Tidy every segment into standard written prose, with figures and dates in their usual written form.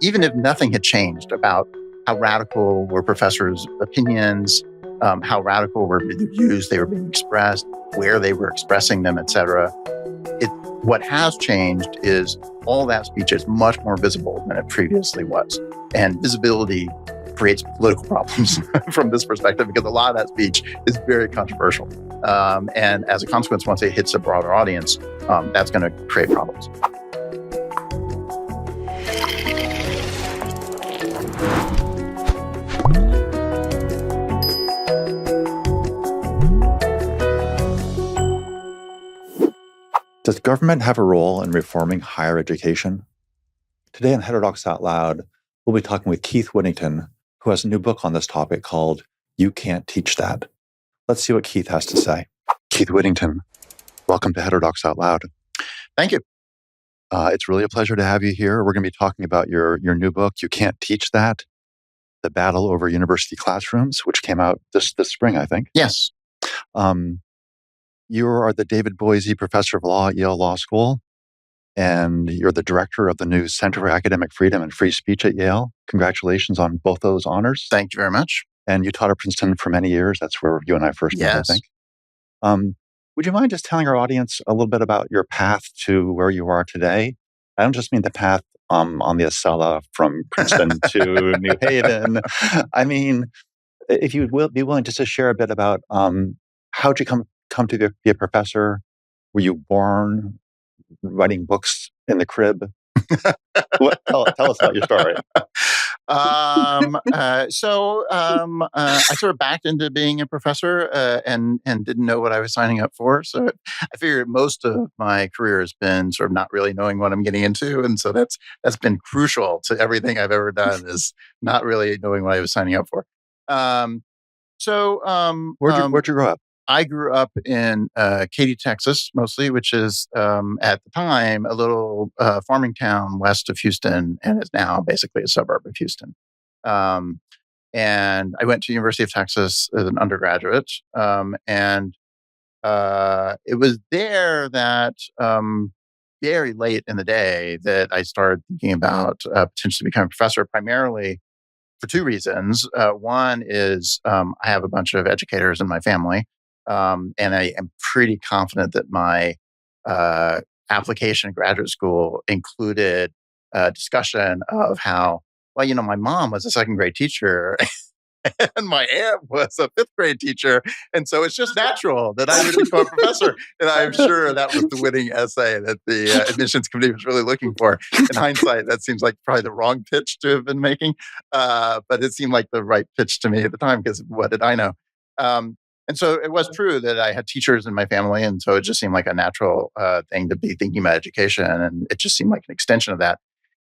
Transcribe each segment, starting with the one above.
even if nothing had changed about how radical were professors' opinions, how radical were the views they were being expressed, where they were expressing them, etc. What has changed is all that speech is much more visible than it previously was. And visibility creates political problems from this perspective, because a lot of that speech is very controversial. And as a consequence, once it hits a broader audience, that's going to create problems. Does government have a role in reforming higher education? Today on Heterodox Out Loud, we'll be talking with Keith Whittington, who has a new book on this topic called You Can't Teach That. Let's see what Keith has to say. Keith Whittington, welcome to Heterodox Out Loud. Thank you. It's really a pleasure to have you here. We're going to be talking about your new book, You Can't Teach That, The Battle Over University Classrooms, which came out this spring, I think. Yes. You are the David Boies Professor of Law at Yale Law School, and you're the director of the new Center for Academic Freedom and Free Speech at Yale. Congratulations on both those honors. Thank you very much. And you taught at Princeton for many years. That's where you and I first met, I think. Would you mind just telling our audience a little bit about your path to where you are today? I don't just mean the path on the Acela from Princeton to New Haven. I mean, if you would be willing just to share a bit about how did you come to be a professor? Were you born writing books in the crib? Tell us about your story. I sort of backed into being a professor and didn't know what I was signing up for. So I figured most of my career has been sort of not really knowing what I'm getting into, and so that's been crucial to everything I've ever done, is not really knowing what I was signing up for. Where'd you grow up? I grew up in Katy, Texas, mostly, which is at the time a little farming town west of Houston, and is now basically a suburb of Houston. And I went to University of Texas as an undergraduate, and it was there that very late in the day that I started thinking about potentially becoming a professor, primarily for two reasons. One is I have a bunch of educators in my family. And I am pretty confident that my application in graduate school included a discussion of how, my mom was a second grade teacher and my aunt was a fifth grade teacher. And so it's just natural that I would become a professor. And I'm sure that was the winning essay that the admissions committee was really looking for. In hindsight, that seems like probably the wrong pitch to have been making. But it seemed like the right pitch to me at the time, because what did I know? And so it was true that I had teachers in my family, and so it just seemed like a natural thing to be thinking about education, and it just seemed like an extension of that.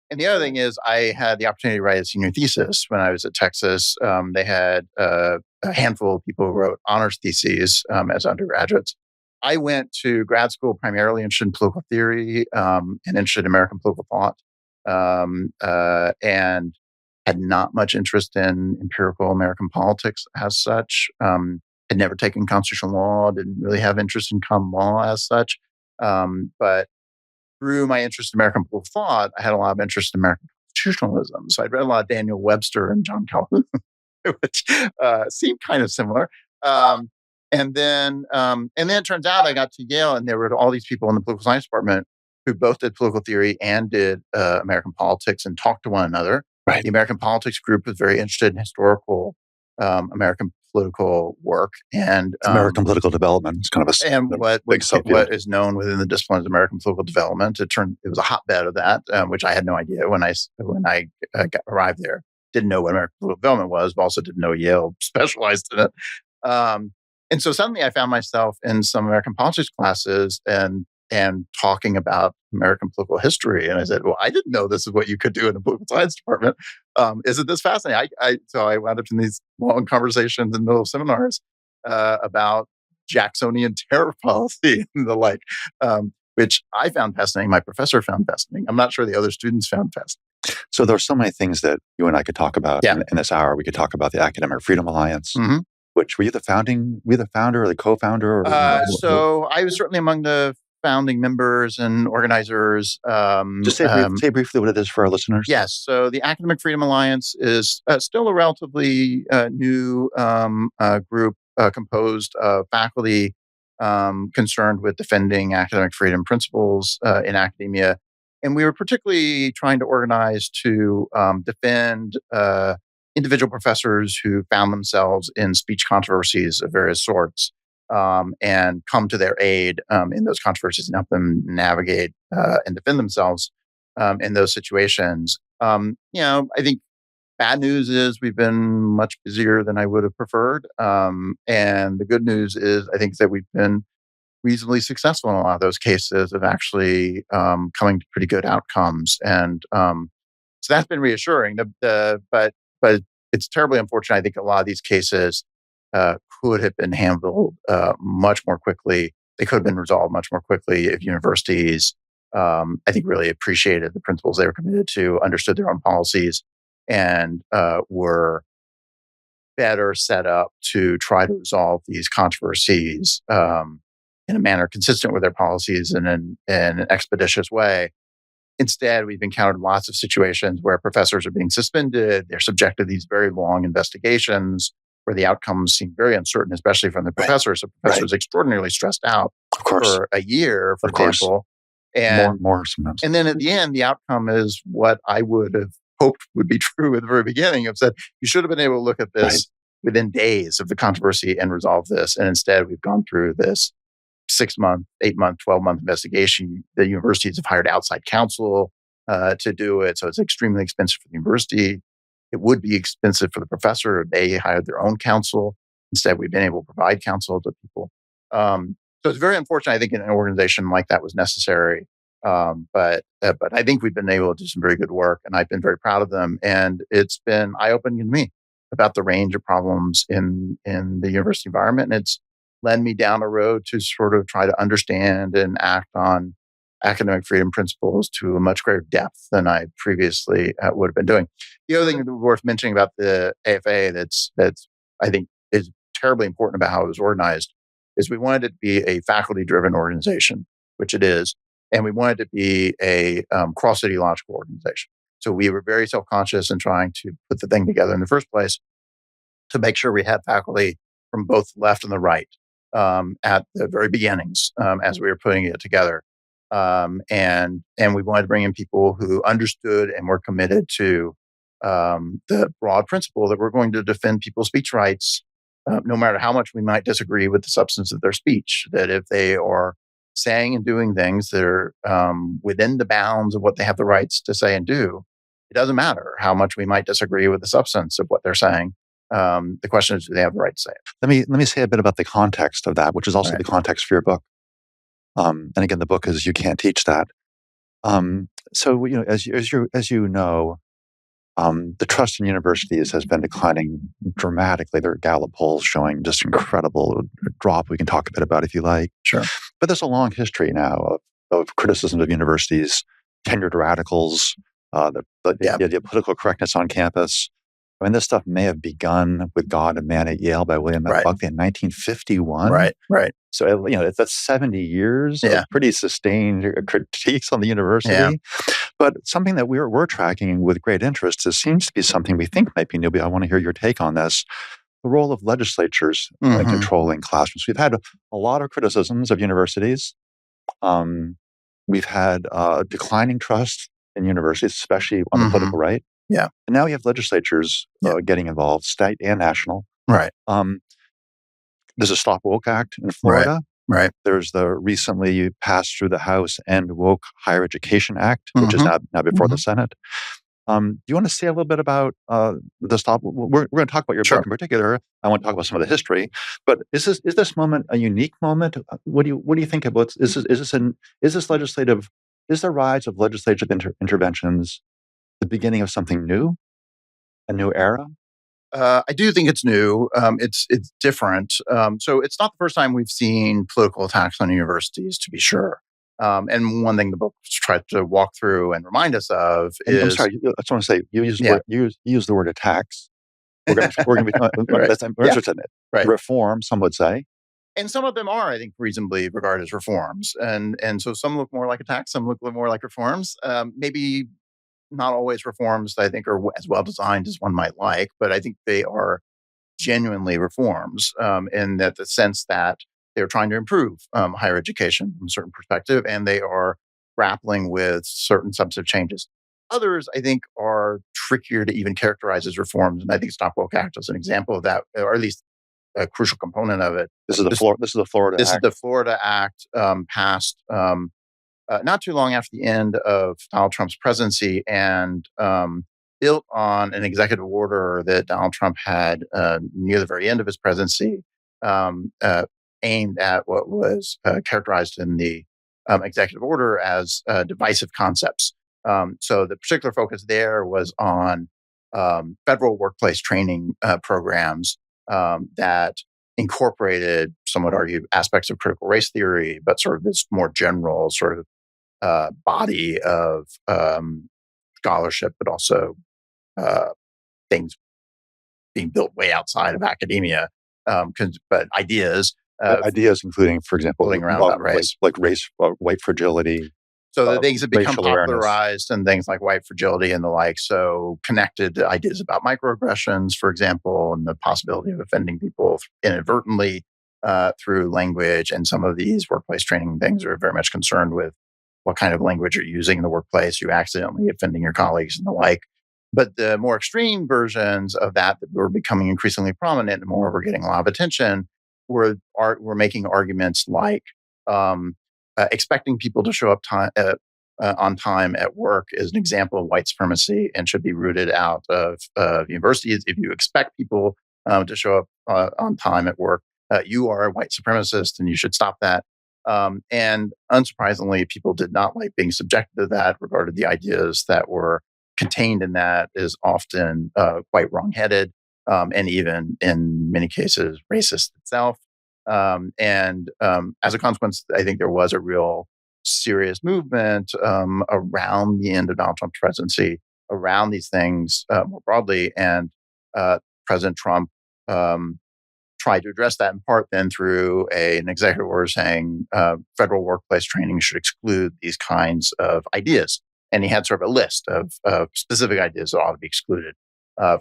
And the other thing is I had the opportunity to write a senior thesis when I was at Texas. They had a handful of people who wrote honors theses as undergraduates. I went to grad school primarily interested in political theory and interested in American political thought, and had not much interest in empirical American politics as such. Had never taken constitutional law, didn't really have interest in common law as such. But through my interest in American political thought, I had a lot of interest in American constitutionalism. So I'd read a lot of Daniel Webster and John Calhoun, which seemed kind of similar. And then it turns out I got to Yale, and there were all these people in the political science department who both did political theory and did American politics and talked to one another. Right. The American politics group was very interested in historical American political work and American political development is kind of big subfield. What is known within the discipline as American political development. It was a hotbed of that, which I had no idea when I arrived there. Didn't know what American political development was, but also didn't know Yale specialized in it. And so suddenly I found myself in some American politics classes and talking about American political history. And I said, well, I didn't know this is what you could do in the political science department. Isn't this fascinating? So I wound up in these long conversations in the middle of seminars about Jacksonian tariff policy and the like, which I found fascinating. My professor found fascinating. I'm not sure the other students found fascinating. So there are so many things that you and I could talk about in this hour. We could talk about the Academic Freedom Alliance, which were you the founder or the co-founder? So I was certainly among the founding members and organizers. Just say briefly what it is for our listeners. Yes. So the Academic Freedom Alliance is still a relatively new group composed of faculty concerned with defending academic freedom principles in academia. And we were particularly trying to organize to defend individual professors who found themselves in speech controversies of various sorts and come to their aid in those controversies and help them navigate and defend themselves in those situations. I think bad news is we've been much busier than I would have preferred. And the good news is I think that we've been reasonably successful in a lot of those cases of actually coming to pretty good outcomes. And so that's been reassuring. But it's terribly unfortunate. I think a lot of these cases could have been handled much more quickly. They could have been resolved much more quickly if universities, I think, really appreciated the principles they were committed to, understood their own policies, and were better set up to try to resolve these controversies in a manner consistent with their policies and in an expeditious way. Instead, we've encountered lots of situations where professors are being suspended. They're subjected to these very long investigations where the outcomes seem very uncertain, especially from the professors. So professors extraordinarily stressed out for a year, for example. And more sometimes. And then at the end, the outcome is what I would have hoped would be true at the very beginning. I've said, you should have been able to look at this within days of the controversy and resolve this. And instead, we've gone through this 6-month, 8-month, 12-month investigation. The universities have hired outside counsel to do it. So it's extremely expensive for the university. It would be expensive for the professor if they hired their own counsel. Instead, we've been able to provide counsel to people. So it's very unfortunate. I think an organization like that was necessary. But I think we've been able to do some very good work, and I've been very proud of them. And it's been eye-opening to me about the range of problems in the university environment. And it's led me down a road to sort of try to understand and act on academic freedom principles to a much greater depth than I previously would have been doing. The other thing worth mentioning about the AFA that's I think is terribly important about how it was organized is we wanted it to be a faculty-driven organization, which it is, and we wanted it to be a cross-ideological organization. So we were very self-conscious in trying to put the thing together in the first place to make sure we had faculty from both the left and the right at the very beginnings as we were putting it together. And we wanted to bring in people who understood and were committed to the broad principle that we're going to defend people's speech rights, no matter how much we might disagree with the substance of their speech, that if they are saying and doing things that are within the bounds of what they have the rights to say and do, it doesn't matter how much we might disagree with the substance of what they're saying. The question is, do they have the right to say it? Let me say a bit about the context of that, which is also the context for your book. And again, the book is "You Can't Teach That." So as you know, the trust in universities has been declining dramatically. There are Gallup polls showing just incredible drop. We can talk a bit about if you like. Sure. But there's a long history now of criticism of universities, tenured radicals, the political correctness on campus. I mean, this stuff may have begun with God and Man at Yale by William F. Buckley in 1951. Right. So, that's 70 years of pretty sustained critiques on the university. Yeah. But something that we're tracking with great interest seems to be something we think might be new. I want to hear your take on this. The role of legislatures in controlling classrooms. We've had a lot of criticisms of universities. We've had declining trust in universities, especially on the political right. Yeah. And now you have legislatures getting involved, state and national. Right. There's a Stop Woke Act in Florida. Right. There's the recently passed through the House End Woke Higher Education Act, which is now before the Senate. Do you want to say a little bit about the Stop? We're going to talk about your book in particular. I want to talk about some of the history. But is this moment a unique moment? What do you think about? Is the rise of legislative interventions the beginning of something new, a new era? I do think it's new. It's different. So it's not the first time we've seen political attacks on universities, to be sure. And one thing the book tried to walk through and remind us of is... I'm sorry, I just want to say, you use the word attacks. We're going to be interested in it. Right. Reform, some would say. And some of them are, I think, reasonably regarded as reforms. And so some look more like attacks, some look a little more like reforms. Maybe not always reforms that I think are as well designed as one might like, but I think they are genuinely reforms in that the sense that they're trying to improve higher education from a certain perspective, and they are grappling with certain substantive changes. Others, I think, are trickier to even characterize as reforms, and I think Stop Woke Act is an example of that, or at least a crucial component of it. This is the Florida This is Act. the Florida Act passed not too long after the end of Donald Trump's presidency, and built on an executive order that Donald Trump had near the very end of his presidency, um, uh, aimed at what was characterized in the executive order as divisive concepts. So the particular focus there was on federal workplace training programs that incorporated, some would argue, aspects of critical race theory, but sort of this more general sort of body of scholarship, but also uh, things being built way outside of academia, but ideas Ideas including, for example, floating around about race. like race, white fragility, So the things that become racial awareness. popularized and things like white fragility and the like. So connected to ideas about microaggressions, for example, and the possibility of offending people inadvertently through language. And some of these workplace training things are very much concerned with what kind of language you're using in the workplace, you accidentally offending your colleagues and the like. But the more extreme versions of that were becoming increasingly prominent and more were getting a lot of attention were making arguments like um, expecting people to show up on time at work is an example of white supremacy and should be rooted out of universities. If you expect people to show up on time at work, you are a white supremacist and you should stop that. And unsurprisingly, people did not like being subjected to that, regarded the ideas that were contained in that as often quite wrongheaded, and even in many cases racist itself. And as a consequence, I think there was a real serious movement around the end of Donald Trump's presidency around these things more broadly. And President Trump tried to address that in part then through an executive order saying federal workplace training should exclude these kinds of ideas. And he had sort of a list of specific ideas that ought to be excluded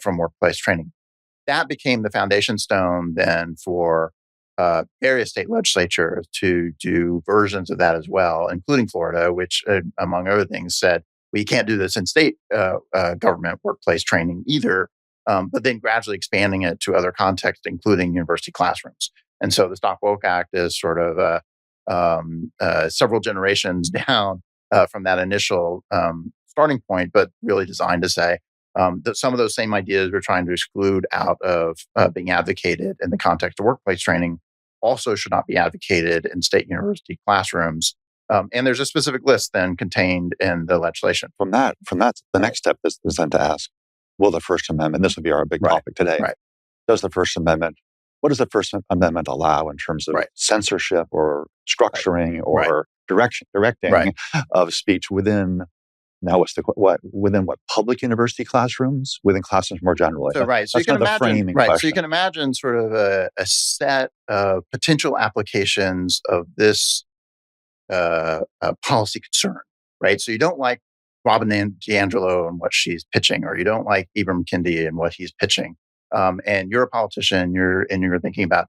from workplace training. That became the foundation stone then for various state legislatures to do versions of that as well, including Florida, which, among other things, said, well, you can't do this in state government workplace training either, but then gradually expanding it to other contexts, including university classrooms. And so the Stop Woke Act is sort of several generations down from that initial starting point, but really designed to say, that some of those same ideas we're trying to exclude out of being advocated in the context of workplace training also should not be advocated in state university classrooms. And there's a specific list then contained in the legislation. From that, the next step is then to ask, will the First Amendment, this would be our big topic today, right. What does the First Amendment allow in terms of censorship or structuring or directing of speech within, now within what, public university classrooms, within classrooms more generally? So, right. So you can imagine, So you can imagine sort of a set of potential applications of this policy concern, right? So you don't like Robin DiAngelo and what she's pitching, or you don't like Ibram Kendi and what he's pitching. And you're a politician, you're thinking about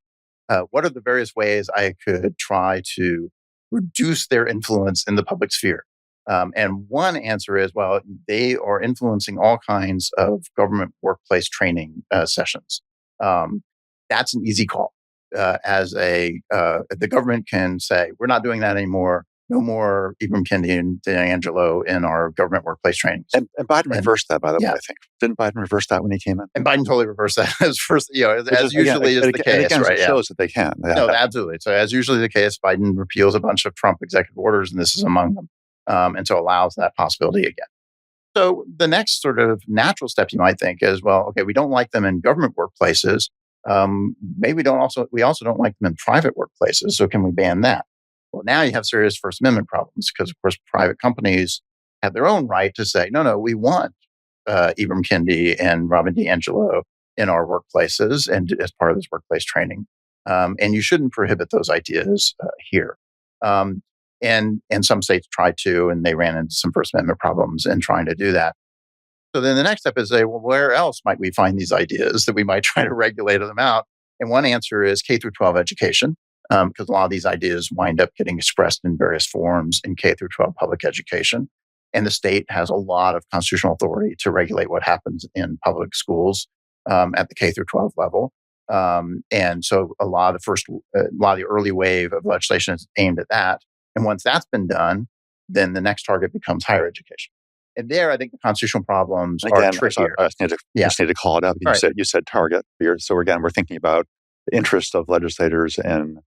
what are the various ways I could try to reduce their influence in the public sphere. And one answer is, well, they are influencing all kinds of government workplace training sessions. That's an easy call. The government can say, we're not doing that anymore. No more Ibram Kendi and DiAngelo in our government workplace trainings. And Biden reversed that, by the way, I think. Didn't Biden reverse that when he came in? And Biden totally reversed that as usually is the case. And again, right? It shows that they can. Yeah. No, absolutely. So as usually the case, Biden repeals a bunch of Trump executive orders, and this is among them. And so allows that possibility again. So the next sort of natural step you might think is, well, okay, we don't like them in government workplaces. Maybe we also don't like them in private workplaces. So can we ban that? Well, now you have serious First Amendment problems because, of course, private companies have their own right to say, no, we want Ibram Kendi and Robin DiAngelo in our workplaces and as part of this workplace training. And you shouldn't prohibit those ideas here. And some states tried to, and they ran into some First Amendment problems in trying to do that. So then the next step is say, well, where else might we find these ideas that we might try to regulate them out? And one answer is K through 12 education, because a lot of these ideas wind up getting expressed in various forms in K through 12 public education. And the state has a lot of constitutional authority to regulate what happens in public schools at the K through 12 level. And so a lot of the early wave of legislation is aimed at that. And once that's been done, then the next target becomes higher education. And there, I think the constitutional problems are trickier. I just need to call it out. You said target. So again, we're thinking about the interest of legislators in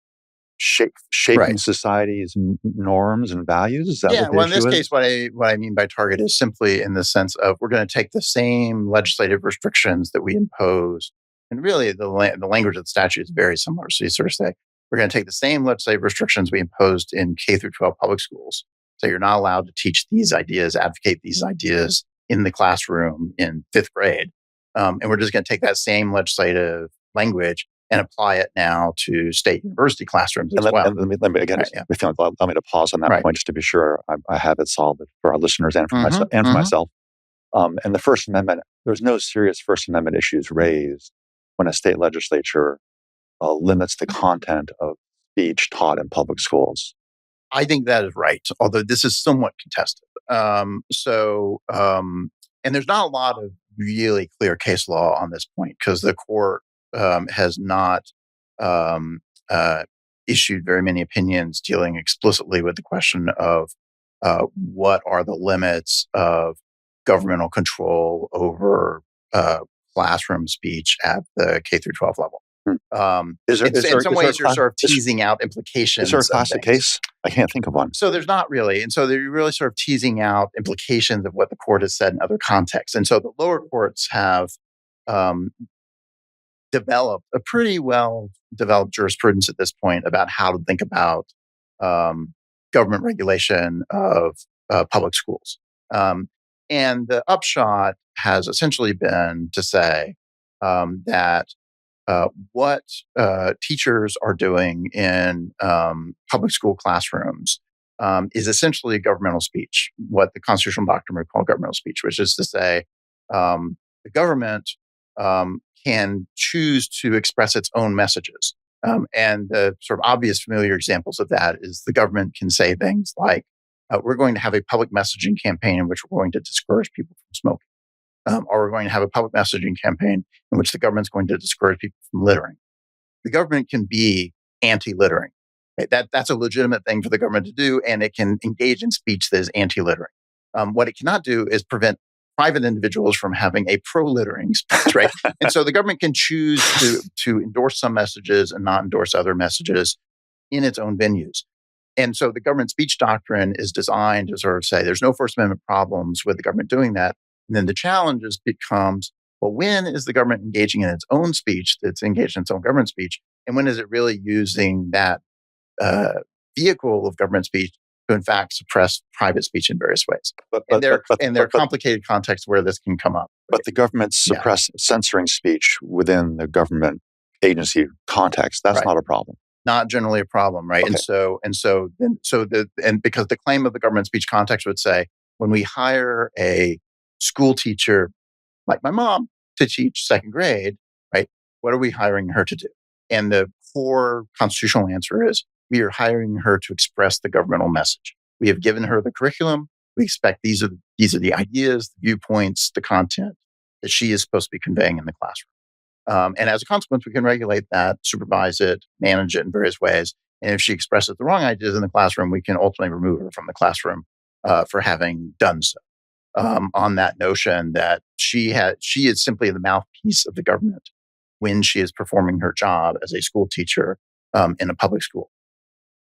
shaping society's norms and values. Is that what the well, in issue this is? case, what I mean by target is simply in the sense of we're going to take the same legislative restrictions that we impose, and really the language of the statute is very similar. So you sort of say we're going to take the same legislative restrictions we imposed in K through 12 public schools. So you're not allowed to teach these ideas, advocate these ideas in the classroom in 5th grade. And we're just going to take that same legislative language and apply it now to state university classrooms as well. And let me again, allow me to pause on that point just to be sure I have it solved for our listeners and for myself. In the First Amendment, there's no serious First Amendment issues raised when a state legislature limits the content of speech taught in public schools. I think that is right, although this is somewhat contested. And there's not a lot of really clear case law on this point because the court has not issued very many opinions dealing explicitly with the question of what are the limits of governmental control over classroom speech at the K through 12 level. In some ways, you're sort of teasing out implications. Is there a classic case? I can't think of one. So there's not really. And so they're really sort of teasing out implications of what the court has said in other contexts. And so the lower courts have developed a pretty well-developed jurisprudence at this point about how to think about government regulation of public schools. And the upshot has essentially been to say that what teachers are doing in public school classrooms is essentially governmental speech, what the constitutional doctrine would call governmental speech, which is to say the government can choose to express its own messages. And the sort of obvious familiar examples of that is the government can say things like, we're going to have a public messaging campaign in which we're going to discourage people from smoking. Or we're going to have a public messaging campaign in which the government's going to discourage people from littering. The government can be anti-littering. Right? That's a legitimate thing for the government to do, and it can engage in speech that is anti-littering. What it cannot do is prevent private individuals from having a pro-littering speech, right? And so the government can choose to endorse some messages and not endorse other messages in its own venues. And so the government speech doctrine is designed to sort of say there's no First Amendment problems with the government doing that. And then the challenge becomes, well, when is the government engaging in its own speech that's engaged in its own government speech? And when is it really using that vehicle of government speech to, in fact, suppress private speech in various ways? And there are complicated contexts where this can come up. But the government censoring speech within the government agency context, that's not a problem. Not generally a problem, right? Okay. And because the claim of the government speech context would say, when we hire a school teacher like my mom to teach 2nd grade, right? What are we hiring her to do? And the core constitutional answer is we are hiring her to express the governmental message. We have given her the curriculum. We expect these are the ideas, the viewpoints, the content that she is supposed to be conveying in the classroom. And as a consequence, we can regulate that, supervise it, manage it in various ways. And if she expresses the wrong ideas in the classroom, we can ultimately remove her from the classroom for having done so. On that notion that she is simply the mouthpiece of the government when she is performing her job as a school teacher in a public school.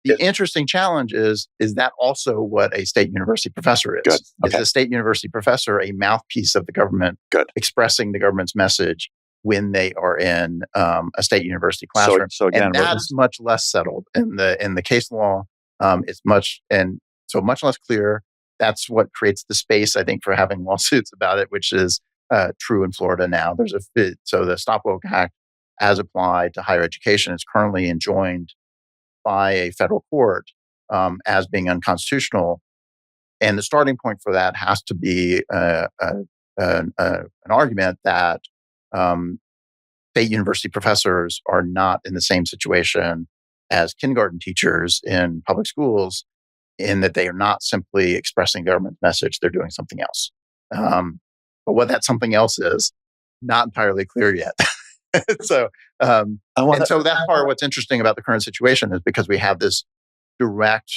The interesting challenge is that also what a state university professor is? Good. Okay. Is a state university professor a mouthpiece of the government, expressing the government's message when they are in a state university classroom? So again, and that's much less settled in the case law. It's much less clear. That's what creates the space, I think, for having lawsuits about it, which is true in Florida now. So the Stop Woke Act as applied to higher education is currently enjoined by a federal court as being unconstitutional. And the starting point for that has to be an argument that state university professors are not in the same situation as kindergarten teachers in public schools, in that they are not simply expressing government message, they're doing something else. But what that something else is, not entirely clear yet. So that's part of what's interesting about the current situation, is because we have this direct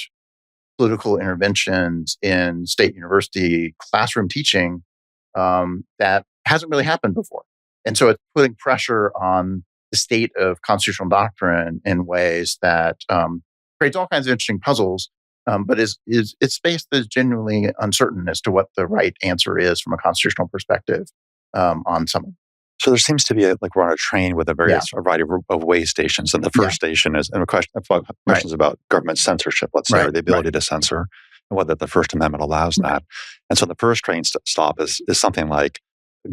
political interventions in state university classroom teaching that hasn't really happened before. And so it's putting pressure on the state of constitutional doctrine in ways that creates all kinds of interesting puzzles, but it's space that is genuinely uncertain as to what the right answer is from a constitutional perspective on some of them. So there seems to be we're on a train with a variety of way stations, and the first station is questions about government censorship, let's say, or the ability to censor, and whether the First Amendment allows that. And so the first train stop is something like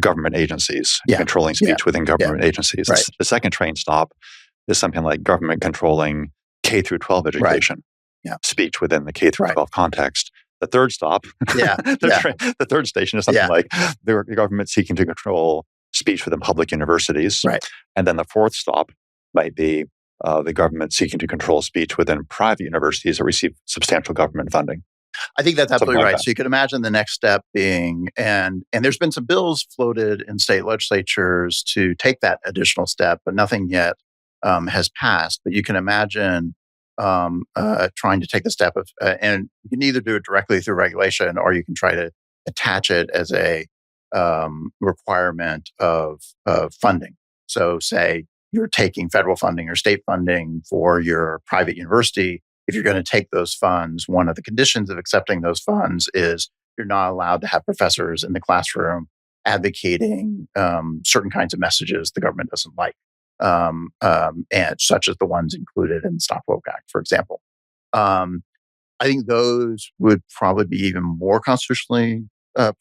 government agencies controlling speech within government agencies. Right. The second train stop is something like government controlling K through 12 education, speech within the K through 12 context. The third stop, the third station is something like the government seeking to control speech within public universities. Right. And then the fourth stop might be the government seeking to control speech within private universities that receive substantial government funding. I think that's absolutely right. So you could imagine the next step being, and there's been some bills floated in state legislatures to take that additional step, but nothing yet has passed. But you can imagine trying to take the step of, and you can either do it directly through regulation, or you can try to attach it as a requirement of funding. So say you're taking federal funding or state funding for your private university. If you're going to take those funds, one of the conditions of accepting those funds is you're not allowed to have professors in the classroom advocating certain kinds of messages the government doesn't like, and such as the ones included in the Stop Woke Act, for example. I think those would probably be even more constitutionally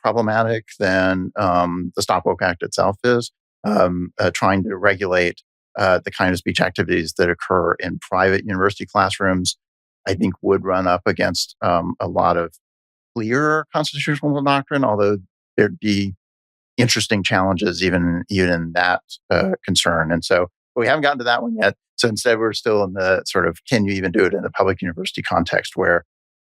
problematic than the Stop Woke Act itself is, trying to regulate the kind of speech activities that occur in private university classrooms. I think would run up against a lot of clear constitutional doctrine, although there'd be interesting challenges even in that concern. And so we haven't gotten to that one yet. So instead, we're still in the sort of, can you even do it in the public university context, where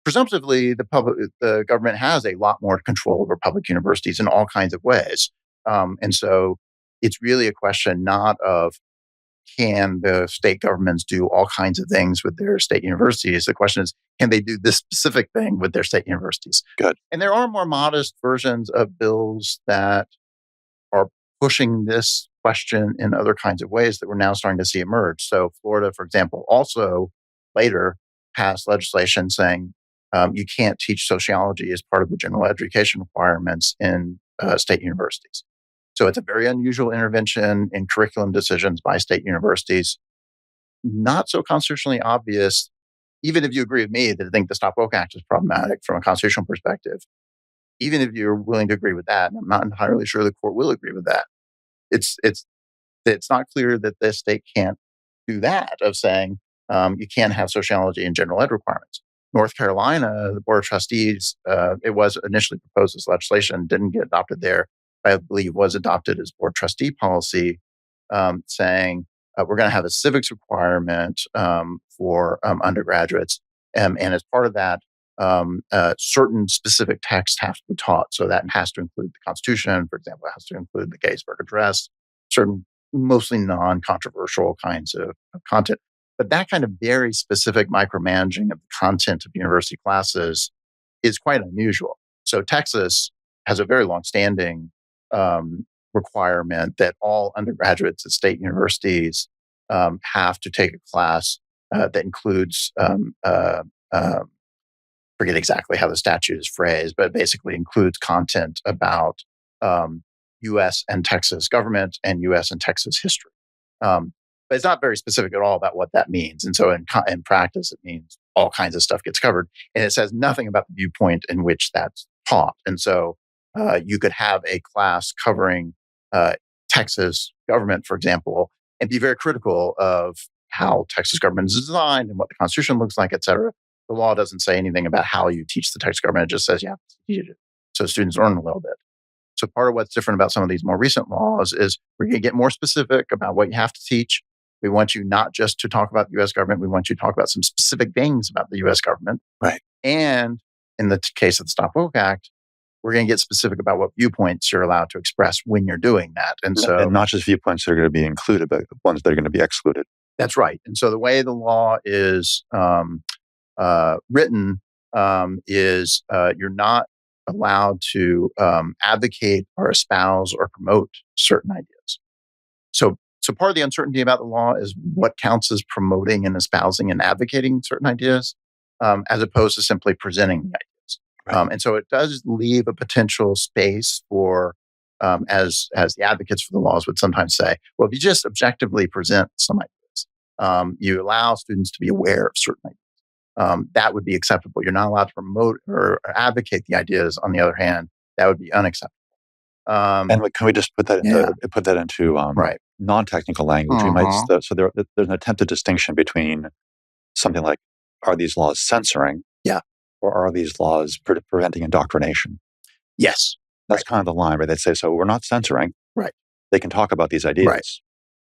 presumptively the government has a lot more control over public universities in all kinds of ways. And so it's really a question not of, can the state governments do all kinds of things with their state universities? The question is, can they do this specific thing with their state universities? Good. And there are more modest versions of bills that are pushing this question in other kinds of ways that we're now starting to see emerge. So Florida, for example, also later passed legislation saying you can't teach sociology as part of the general education requirements in state universities. So it's a very unusual intervention in curriculum decisions by state universities. Not so constitutionally obvious, even if you agree with me that I think the Stop Woke Act is problematic from a constitutional perspective. Even if you're willing to agree with that, and I'm not entirely sure the court will agree with that, it's not clear that the state can't do that, of saying you can't have sociology in general ed requirements. North Carolina, the Board of Trustees, it was initially proposed as legislation, didn't get adopted there. I believe was adopted as board trustee policy, saying we're going to have a civics requirement for undergraduates. And as part of that, certain specific texts have to be taught. So that has to include the Constitution, for example, it has to include the Gettysburg Address, certain mostly non-controversial kinds of content. But that kind of very specific micromanaging of the content of university classes is quite unusual. So Texas has a very long-standing requirement that all undergraduates at state universities have to take a class that includes, forget exactly how the statute is phrased, but basically includes content about U.S. and Texas government and U.S. and Texas history. But it's not very specific at all about what that means. And so in practice, it means all kinds of stuff gets covered. And it says nothing about the viewpoint in which that's taught. And so you could have a class covering Texas government, for example, and be very critical of how Texas government is designed and what the Constitution looks like, et cetera. The law doesn't say anything about how you teach the Texas government. It just says you have to teach it. So students learn a little bit. So part of what's different about some of these more recent laws is we're going to get more specific about what you have to teach. We want you not just to talk about the U.S. government. We want you to talk about some specific things about the U.S. government. Right. And in the case of the Stop Woke Act, we're going to get specific about what viewpoints you're allowed to express when you're doing that. And not just viewpoints that are going to be included, but ones that are going to be excluded. That's right. And so the way the law is written is you're not allowed to advocate or espouse or promote certain ideas. So part of the uncertainty about the law is what counts as promoting and espousing and advocating certain ideas, as opposed to simply presenting the ideas. Right. And so it does leave a potential space for, as the advocates for the laws would sometimes say, well, if you just objectively present some ideas, you allow students to be aware of certain ideas. That would be acceptable. You're not allowed to promote or advocate the ideas. On the other hand, that would be unacceptable. And can we just put that into right. non-technical language? We might there's an attempted distinction between something like, are these laws censoring? Yeah. Or are these laws preventing indoctrination? Yes. That's kind of the line where they say, so we're not censoring. Right. They can talk about these ideas,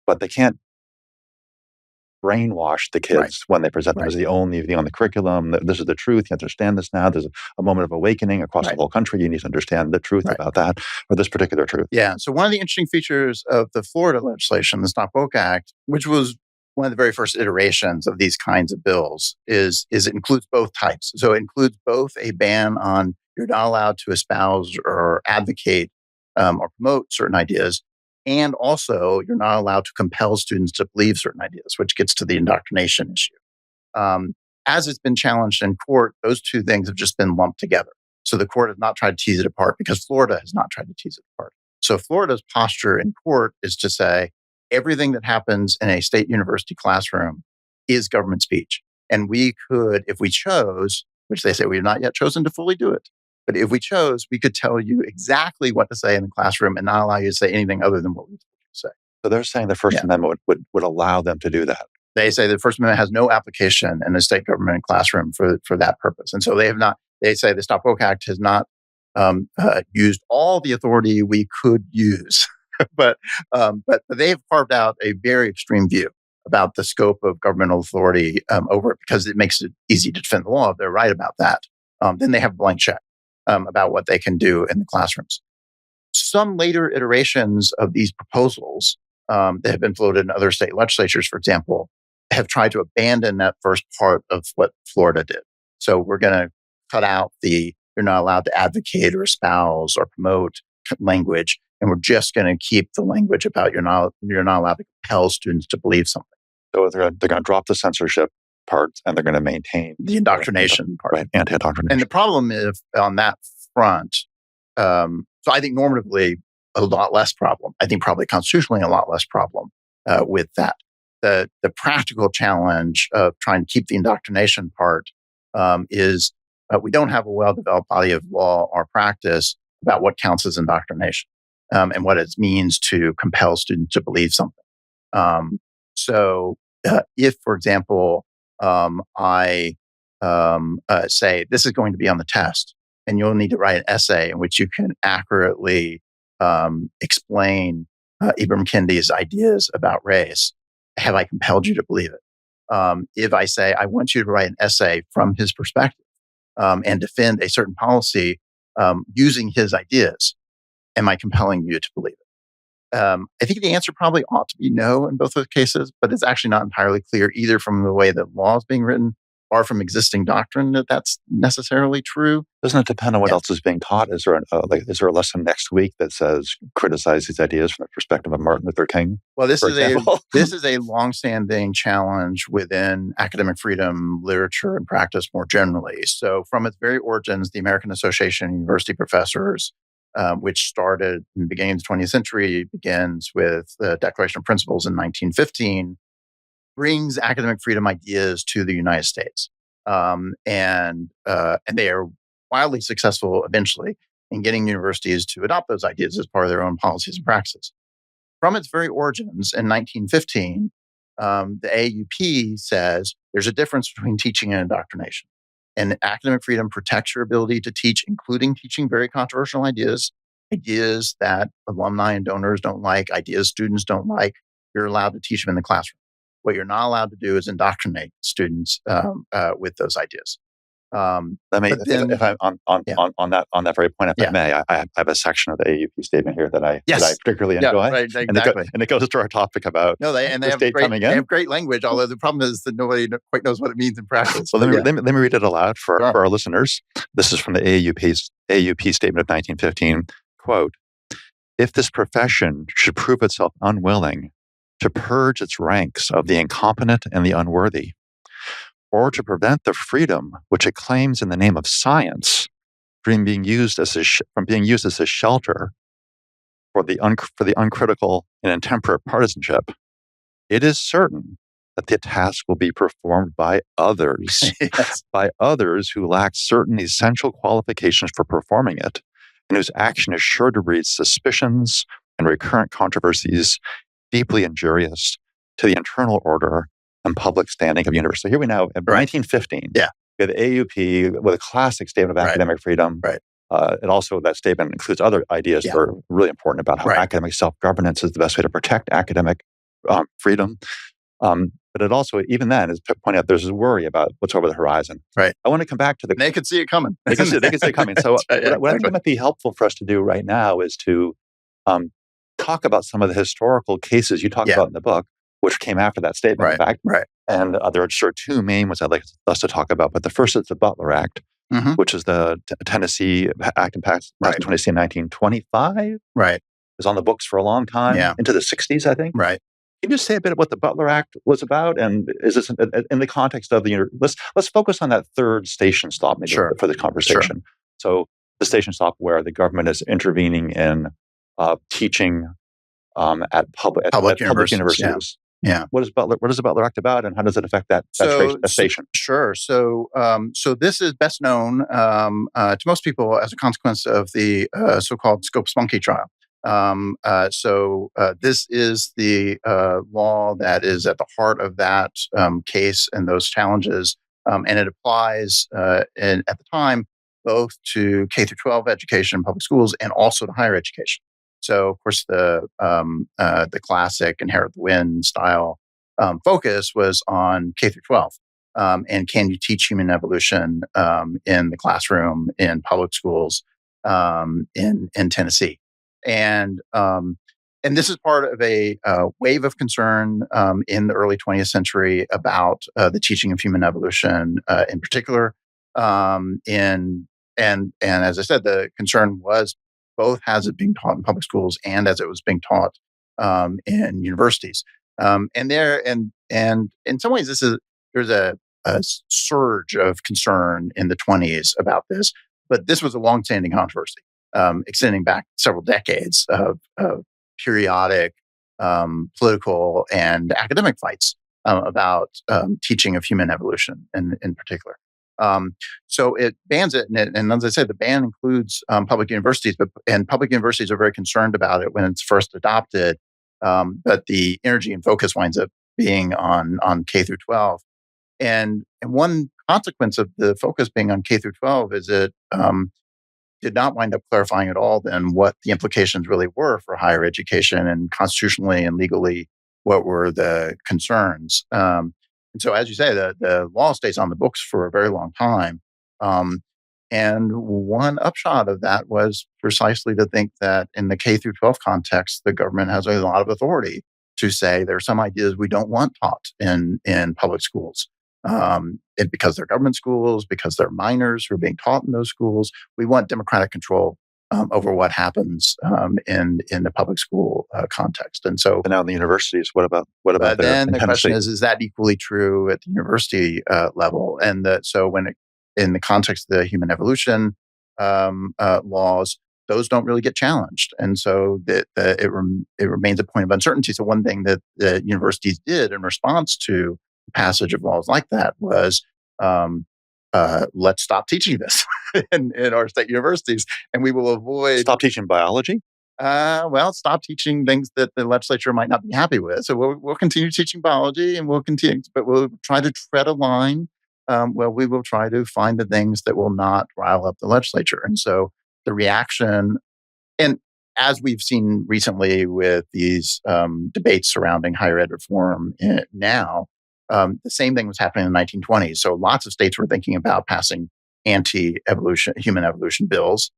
but they can't brainwash the kids when they present them as the only thing on the curriculum. This is the truth. You understand this now. There's a moment of awakening across the whole country. You need to understand the truth about that, or this particular truth. Yeah. So one of the interesting features of the Florida legislation, the Stop Woke Act, which was one of the very first iterations of these kinds of bills, is it includes both types. So it includes both a ban on you're not allowed to espouse or advocate or promote certain ideas, and also you're not allowed to compel students to believe certain ideas, which gets to the indoctrination issue. As it's been challenged in court, those two things have just been lumped together. So the court has not tried to tease it apart because Florida has not tried to tease it apart. So Florida's posture in court is to say everything that happens in a state university classroom is government speech. And we could, if we chose, which they say we have not yet chosen to fully do it, but if we chose, we could tell you exactly what to say in the classroom and not allow you to say anything other than what we say. So they're saying the First Amendment would allow them to do that. They say the First Amendment has no application in the state government classroom for that purpose. And so they have not, they say the Stop Woke Act has not used all the authority we could use. but they have carved out a very extreme view about the scope of governmental authority over it because it makes it easy to defend the law if they're right about that. Then they have a blank check about what they can do in the classrooms. Some later iterations of these proposals that have been floated in other state legislatures, for example, have tried to abandon that first part of what Florida did. So we're going to cut out the you're not allowed to advocate or espouse or promote language, and we're just going to keep the language about you're not allowed to compel students to believe something. So they're going to drop the censorship part and they're going to maintain the indoctrination part. Right, anti-indoctrination. And the problem is on that front, so I think normatively a lot less problem. I think probably constitutionally a lot less problem with that. The practical challenge of trying to keep the indoctrination part is we don't have a well-developed body of law or practice about what counts as indoctrination and what it means to compel students to believe something. So if, for example, I say this is going to be on the test, and you'll need to write an essay in which you can accurately explain Ibram Kendi's ideas about race, have I compelled you to believe it? If I say, I want you to write an essay from his perspective and defend a certain policy using his ideas, am I compelling you to believe it? I think the answer probably ought to be no in both those cases, but it's actually not entirely clear either from the way the law is being written or from existing doctrine that that's necessarily true. Doesn't it depend on what else is being taught? Is there is there a lesson next week that says criticize these ideas from the perspective of Martin Luther King? Well, this is a longstanding challenge within academic freedom, literature, and practice more generally. So, from its very origins, the American Association of University Professors, which started in the beginning of the 20th century, begins with the Declaration of Principles in 1915. Brings academic freedom ideas to the United States, and they are wildly successful eventually in getting universities to adopt those ideas as part of their own policies and practices. from its very origins in 1915, the AAUP says there's a difference between teaching and indoctrination. And academic freedom protects your ability to teach, including teaching very controversial ideas, ideas that alumni and donors don't like, ideas students don't like. You're allowed to teach them in the classroom. What you're not allowed to do is indoctrinate students with those ideas. Let me, if I'm on that very point, if I may, I have a section of the AAUP statement here that I particularly enjoy, right, exactly. and it goes to our topic about they have great language. Although the problem is that nobody quite knows what it means in practice. Well, let me read it aloud for our listeners. This is from the AAUP statement of 1915. Quote: "If this profession should prove itself unwilling to purge its ranks of the incompetent and the unworthy, or to prevent the freedom which it claims in the name of science from being used as a shelter for the uncritical and intemperate partisanship, it is certain that the task will be performed by others, by others who lack certain essential qualifications for performing it, and whose action is sure to breed suspicions and recurrent controversies deeply injurious to the internal order and public standing of the university." So here we now, in 1915, we have the AAUP with a classic statement of academic freedom. And also that statement includes other ideas that are really important about how academic self-governance is the best way to protect academic freedom. But it also, even then, is pointing out there's a worry about what's over the horizon. I want to come back to the... They could see it coming. They can see it coming. So what I think might be helpful for us to do right now is to talk about some of the historical cases you talk about in the book, which came after that statement, in fact. And there are sort of two main ones I'd like us to talk about. But the first is the Butler Act, which is the Tennessee Act passed in Tennessee in 1925. It was on the books for a long time, into the 60s, I think. Can you just say a bit of what the Butler Act was about? And is this in the context of the... Let's focus on that third station stop maybe for the conversation. So the station stop where the government is intervening in teaching at public universities. What is the Butler Act about, and how does it affect that station? Sure. So this is best known to most people as a consequence of the so-called Scopes-Monkey trial. This is the law that is at the heart of that case and those challenges, and it applies at the time both to K through 12 education in public schools and also to higher education. So, of course, the classic inherit the win style focus was on K through 12, and can you teach human evolution in the classroom in public schools in Tennessee, and this is part of a wave of concern in the early 20th century about the teaching of human evolution in particular, and as I said, the concern was both as it being taught in public schools and as it was being taught in universities. And in some ways, there's a surge of concern in the 20s about this, but this was a longstanding controversy, extending back several decades of periodic political and academic fights about teaching of human evolution in particular. So it bans it, and as I said, the ban includes public universities, and public universities are very concerned about it when it's first adopted. But the energy and focus winds up being on K through 12, and one consequence of the focus being on K through 12 is it did not wind up clarifying at all then what the implications really were for higher education, and constitutionally and legally what were the concerns. And so, as you say, the law stays on the books for a very long time. And one upshot of that was precisely to think that in the K through 12 context, the government has a lot of authority to say there are some ideas we don't want taught in public schools. Because they're government schools, because they're minors who are being taught in those schools, we want democratic control over what happens in the public school context. And so, but now in the universities, what about then the question is that equally true at the university level? And so in the context of the human evolution laws, those don't really get challenged, and so it remains a point of uncertainty. So one thing that the universities did in response to the passage of laws like that was let's stop teaching this in our state universities, and we will avoid... Stop teaching biology? Well, stop teaching things that the legislature might not be happy with. So we'll continue teaching biology, and but we'll try to tread a line. Well, we will try to find the things that will not rile up the legislature. And so the reaction, and as we've seen recently with these debates surrounding higher ed reform now, the same thing was happening in the 1920s. So lots of states were thinking about passing anti-evolution, human evolution bills.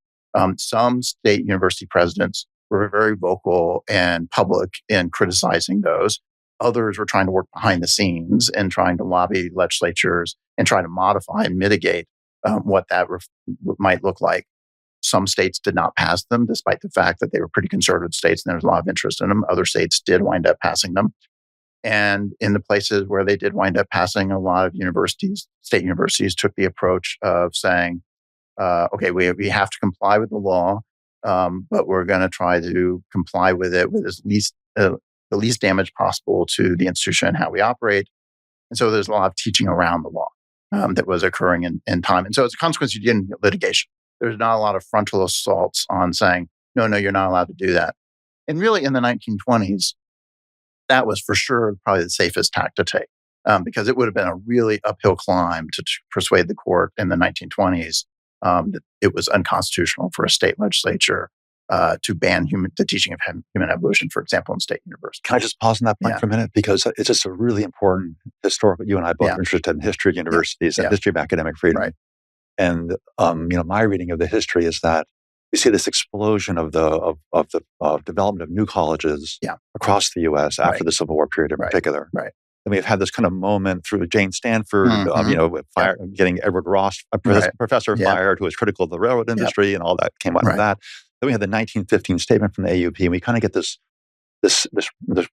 Some state university presidents were very vocal and public in criticizing those. Others were trying to work behind the scenes and trying to lobby legislatures and try to modify and mitigate what that might look like. Some states did not pass them, despite the fact that they were pretty conservative states and there was a lot of interest in them. Other states did wind up passing them. And in the places where they did wind up passing, a lot of universities, state universities, took the approach of saying, okay, we have to comply with the law, but we're going to try to comply with it with the least damage possible to the institution and how we operate. And so there's a lot of teaching around the law that was occurring in time. And so as a consequence, you didn't get litigation. There's not a lot of frontal assaults on saying, no, you're not allowed to do that. And really in the 1920s, that was for sure probably the safest tack to take because it would have been a really uphill climb to persuade the court in the 1920s that it was unconstitutional for a state legislature to ban the teaching of human evolution, for example, in state universities. Can I just pause on that point for a minute? Because it's just a really important historical, you and I both are interested in history of universities and history of academic freedom. Right. And my reading of the history is that we see this explosion of the development of new colleges across the U.S. after the Civil War period in particular. Right. And we've had this kind of moment through Jane Stanford, getting Edward Ross, a professor, fired, who was critical of the railroad industry, and all that came out of that. Then we had the 1915 statement from the AUP, and we kind of get this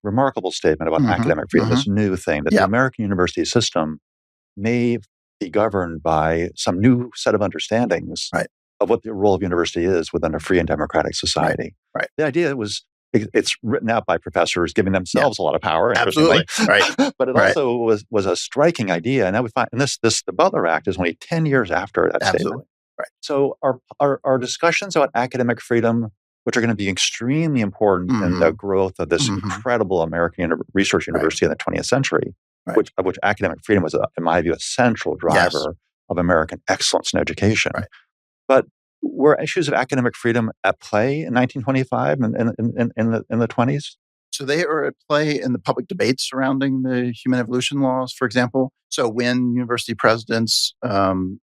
remarkable statement about academic freedom, this new thing that the American university system may be governed by some new set of understandings of what the role of university is within a free and democratic society. Right. The idea was, it's written out by professors giving themselves a lot of power. Absolutely. Right. But it also was a striking idea. And now we find, and the Butler Act is only 10 years after that statement. Right. So our discussions about academic freedom, which are going to be extremely important in the growth of this incredible American research university in the 20th century, which academic freedom was, in my view, a central driver of American excellence in education. Right. But were issues of academic freedom at play in 1925 and in the 20s? So they are at play in the public debates surrounding the human evolution laws, for example. So when university presidents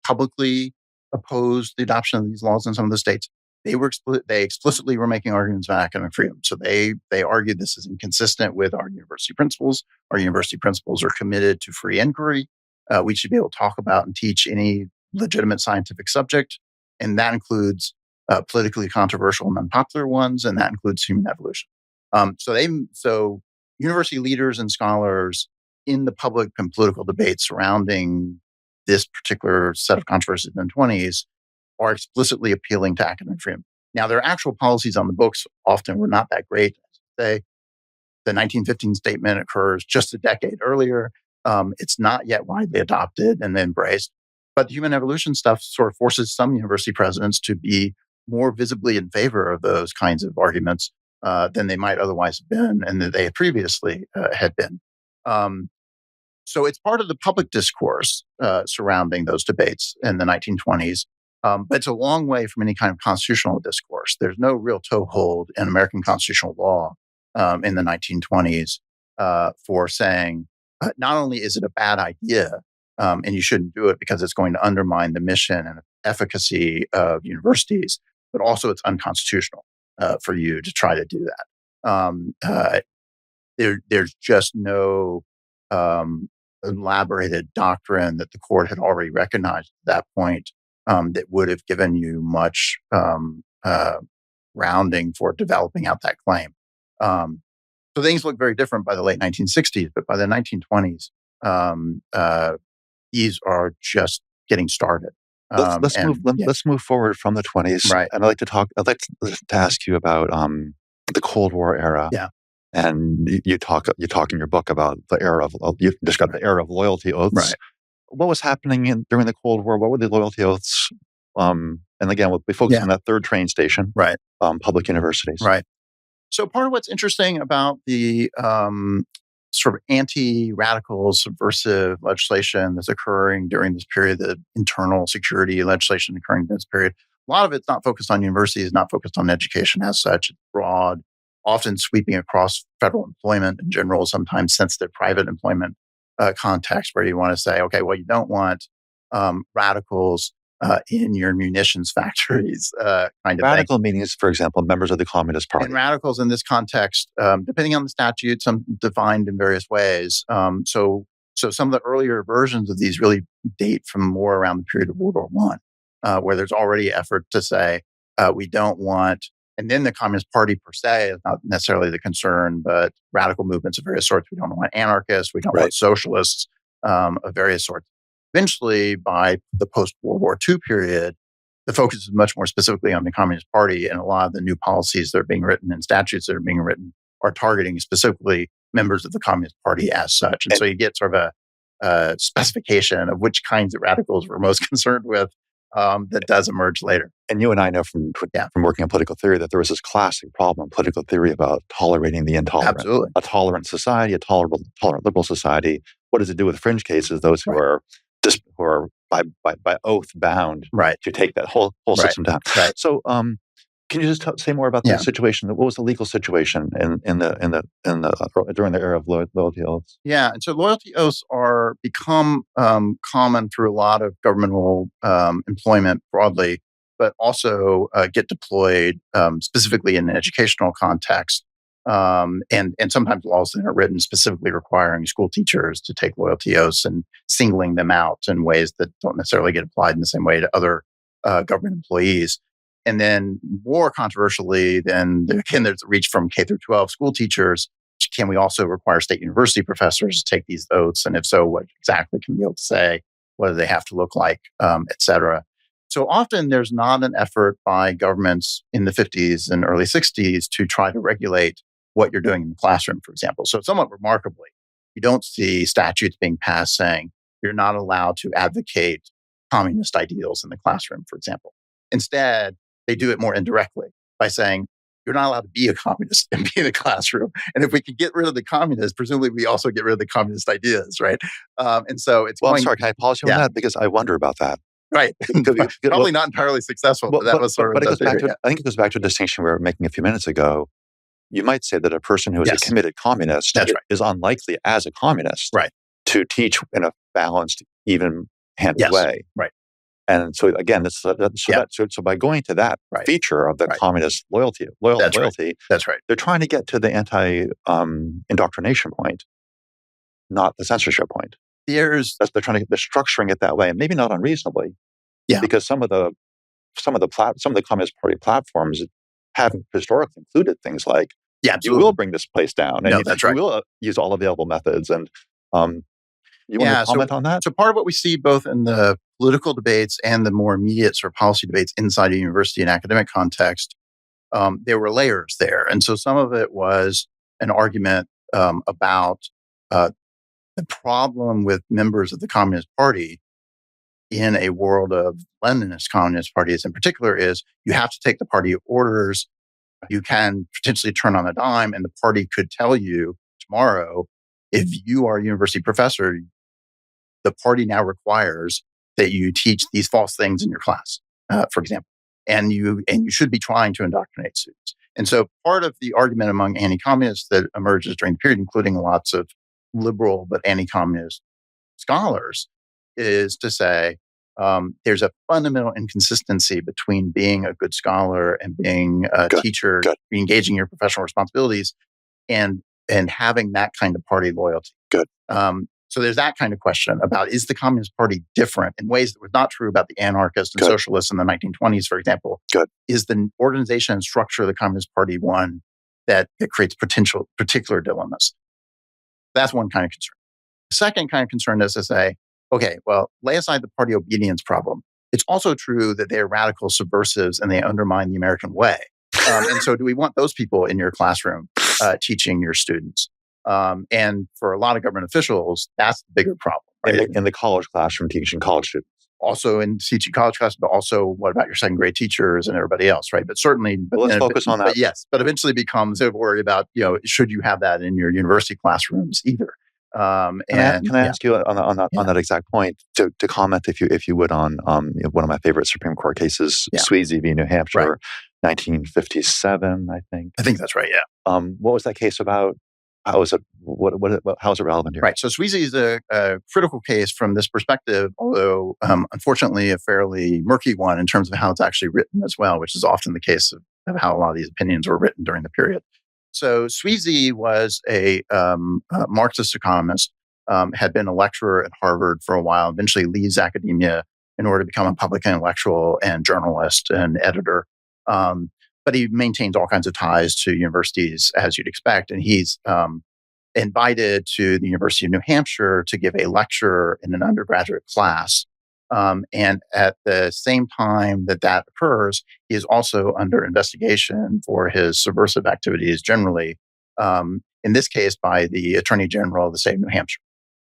publicly opposed the adoption of these laws in some of the states, they explicitly were making arguments about academic freedom. So they argued this is inconsistent with our university principles. Our university principles are committed to free inquiry. We should be able to talk about and teach any legitimate scientific subject, and that includes politically controversial and unpopular ones, and that includes human evolution. So university leaders and scholars in the public and political debate surrounding this particular set of controversies in the 20s are explicitly appealing to academic freedom. Now, their actual policies on the books often were not that great. The 1915 statement occurs just a decade earlier. It's not yet widely adopted and embraced. But the human evolution stuff sort of forces some university presidents to be more visibly in favor of those kinds of arguments than they might otherwise have been and that they previously had been. So it's part of the public discourse surrounding those debates in the 1920s. But it's a long way from any kind of constitutional discourse. There's no real toehold in American constitutional law in the 1920s for saying not only is it a bad idea and you shouldn't do it because it's going to undermine the mission and efficacy of universities, but also it's unconstitutional for you to try to do that. There's just no elaborated doctrine that the court had already recognized at that point that would have given you much grounding for developing out that claim. So things look very different by the late 1960s, but by the 1920s, these are just getting started. Let's move forward from the 20s. Right. And I'd like to ask you about the Cold War era. Yeah. And you talk in your book about the era of you described the era of loyalty oaths. Right. What was happening during the Cold War? What were the loyalty oaths And again, we'll be focused on that third train station, right? Public universities, right? So part of what's interesting about the sort of anti-radical subversive legislation that's occurring during this period, the internal security legislation occurring in this period, a lot of it's not focused on universities, not focused on education as such. It's broad, often sweeping across federal employment in general, sometimes sensitive private employment context where you want to say, okay, well, you don't want radicals in your munitions factories, kind of Radical thing. meaning is, for example, members of the Communist Party. And radicals in this context, depending on the statute, some defined in various ways. So some of the earlier versions of these really date from more around the period of World War One, where there's already effort to say we don't want, and then the Communist Party per se is not necessarily the concern, but radical movements of various sorts. We don't want anarchists, we don't want socialists of various sorts. Eventually, by the post-World War II period, the focus is much more specifically on the Communist Party, and a lot of the new policies that are being written and statutes that are being written are targeting specifically members of the Communist Party as such. And so you get sort of a specification of which kinds of radicals we're most concerned with that does emerge later. And you and I know from working on political theory that there was this classic problem in political theory about tolerating the intolerant. Absolutely. A tolerant society, a tolerant liberal society. What does it do with fringe cases? Those who are by oath bound to take that whole system down. Right. So, can you just say more about the situation? What was the legal situation during the era of loyalty oaths? Yeah, and so loyalty oaths are become common through a lot of governmental employment broadly, but also get deployed specifically in an educational context. And sometimes laws that are written specifically requiring school teachers to take loyalty oaths and singling them out in ways that don't necessarily get applied in the same way to other government employees. And then more controversially, there's a reach from K through 12 school teachers. Can we also require state university professors to take these oaths? And if so, what exactly can the oath say? What do they have to look like, et cetera? So often there's not an effort by governments in the 50s and early 60s to try to regulate what you're doing in the classroom, for example. So somewhat remarkably, you don't see statutes being passed saying you're not allowed to advocate communist ideals in the classroom, for example. Instead, they do it more indirectly by saying you're not allowed to be a communist and be in the classroom. And if we can get rid of the communists, presumably we also get rid of the communist ideas, right? And so it's I'm sorry, can I pause you on that? Because I wonder about that. Right. Probably not entirely successful, but that was sort of I think it goes back to a distinction we were making a few minutes ago. You might say that a person who is a committed communist is unlikely as a communist to teach in a balanced, even-handed way. Right. And so again, so by going to that feature of the communist loyalty, that's right. They're trying to get to the anti-indoctrination point, not the censorship point. They're structuring it that way, and maybe not unreasonably. Yeah. Because some of the Communist Party platforms have historically included things like, you will bring this place down, and you will use all available methods. And you want to comment on that? So part of what we see both in the political debates and the more immediate sort of policy debates inside a university and academic context, there were layers there. And so some of it was an argument about the problem with members of the Communist Party in a world of Leninist communist parties in particular is you have to take the party orders. You can potentially turn on a dime, and the party could tell you tomorrow, if you are a university professor, the party now requires that you teach these false things in your class, for example, and you should be trying to indoctrinate students. And so part of the argument among anti-communists that emerges during the period, including lots of liberal but anti-communist scholars, is to say there's a fundamental inconsistency between being a good scholar and being a teacher, engaging your professional responsibilities, and having that kind of party loyalty. So there's that kind of question about, is the Communist Party different in ways that was not true about the anarchists and socialists in the 1920s, for example? Is the organization and structure of the Communist Party one that creates particular dilemmas? That's one kind of concern. The second kind of concern is to say, okay, well, lay aside the party obedience problem. It's also true that they are radical subversives and they undermine the American way. And so do we want those people in your classroom teaching your students? And for a lot of government officials, that's the bigger problem. Right? In the college classroom teaching college students. also in teaching college classes, but also what about your second grade teachers and everybody else, right? But certainly, let's focus on that. But yes, but eventually becomes a worry about, should you have that in your university classrooms either? Can I ask you on that exact point to comment, if you would, on one of my favorite Supreme Court cases, Sweezy v. New Hampshire, 1957, I think. I think that's right. Yeah. What was that case about? How is it? How is it relevant here? Right. So Sweezy is a critical case from this perspective, although unfortunately a fairly murky one in terms of how it's actually written as well, which is often the case of how a lot of these opinions were written during the period. So Sweezy was a Marxist economist, had been a lecturer at Harvard for a while, eventually leaves academia in order to become a public intellectual and journalist and editor. But he maintains all kinds of ties to universities, as you'd expect. And he's invited to the University of New Hampshire to give a lecture in an undergraduate class. And at the same time that occurs, he is also under investigation for his subversive activities generally, in this case by the Attorney General of the state of New Hampshire.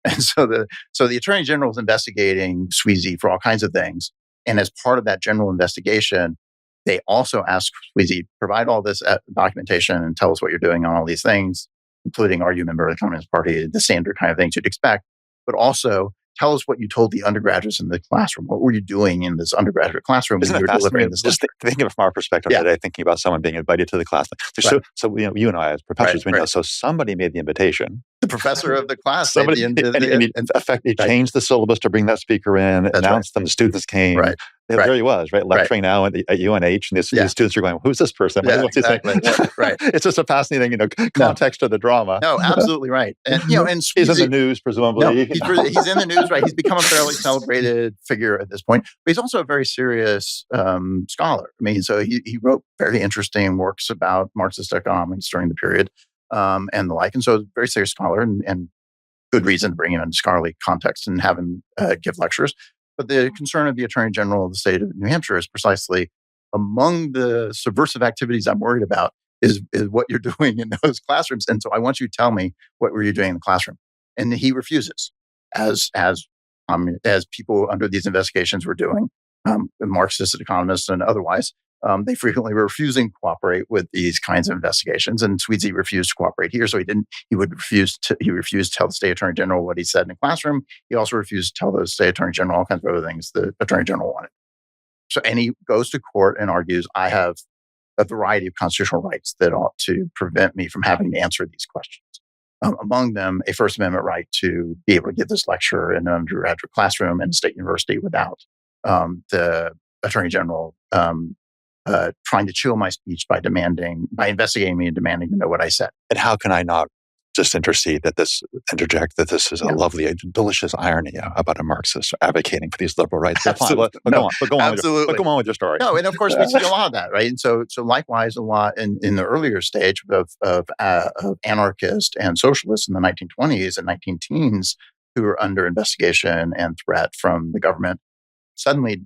And so the Attorney General is investigating Sweezy for all kinds of things. And as part of that general investigation, they also ask Sweezy, provide all this documentation and tell us what you're doing on all these things, including, are you a member of the Communist Party, the standard kind of things you'd expect, but also tell us what you told the undergraduates in the classroom. What were you doing in this undergraduate classroom? Isn't it fascinating? Just thinking of it from our perspective today, thinking about someone being invited to the class. So you and I as professors, we know, so somebody made the invitation. The professor of the class. Somebody, and in effect, he changed the syllabus to bring that speaker in, announced them, the students came. Right. There he was, lecturing now at UNH, and the students are going, who's this person? What's he saying? Right. It's just a fascinating, context to the drama. No, absolutely right. And, and Sweezy, he's in the news, presumably. No, he's in the news, right? He's become a fairly celebrated figure at this point, but he's also a very serious scholar. I mean, so he wrote very interesting works about Marxist economics during the period and the like. And so, a very serious scholar and good reason to bring him in scholarly context and have him give lectures. But the concern of the Attorney General of the state of New Hampshire is precisely among the subversive activities I'm worried about is what you're doing in those classrooms. And so I want you to tell me, what were you doing in the classroom? And he refuses, as people under these investigations were doing, Marxist economists and otherwise. They frequently were refusing to cooperate with these kinds of investigations, and Sweezy refused to cooperate here. So he refused to tell the state attorney general what he said in the classroom. He also refused to tell the state attorney general all kinds of other things the attorney general wanted. So, and he goes to court and argues, I have a variety of constitutional rights that ought to prevent me from having to answer these questions. Among them, a First Amendment right to be able to give this lecture in an undergraduate classroom in a state university without the attorney general trying to chill my speech by investigating me and demanding to know what I said. And how can I not just interject that this is a lovely, delicious irony about a Marxist advocating for these liberal rights? Absolutely. Go on with your story. No, and of course we see a lot of that, right? And so likewise, a lot in the earlier stage of anarchists and socialists in the 1920s and 19-teens who were under investigation and threat from the government, suddenly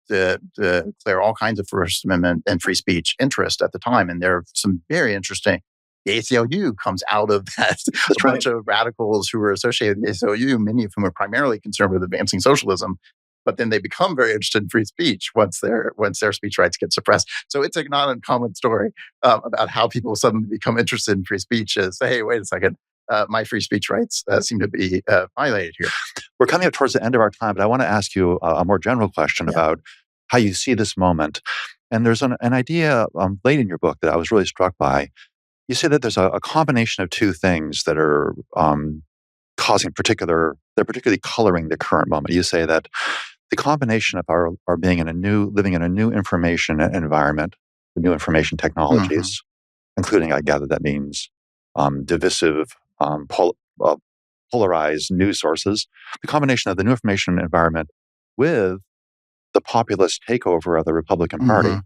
to declare all kinds of First Amendment and free speech interest at the time. And there are some very interesting. The ACLU comes out of that. A bunch of radicals who were associated with the ACLU, many of whom are primarily concerned with advancing socialism, but then they become very interested in free speech once their speech rights get suppressed. So it's a not uncommon story about how people suddenly become interested in free speech as, hey, wait a second, my free speech rights seem to be violated here. We're coming up towards the end of our time, but I want to ask you a more general question about how you see this moment. And there's an idea late in your book that I was really struck by. You say that there's a combination of two things that are they're particularly coloring the current moment. You say that the combination of our living in a new information environment, new information technologies, including, I gather that means divisive, polarized news sources, the combination of the new information environment with the populist takeover of the Republican Party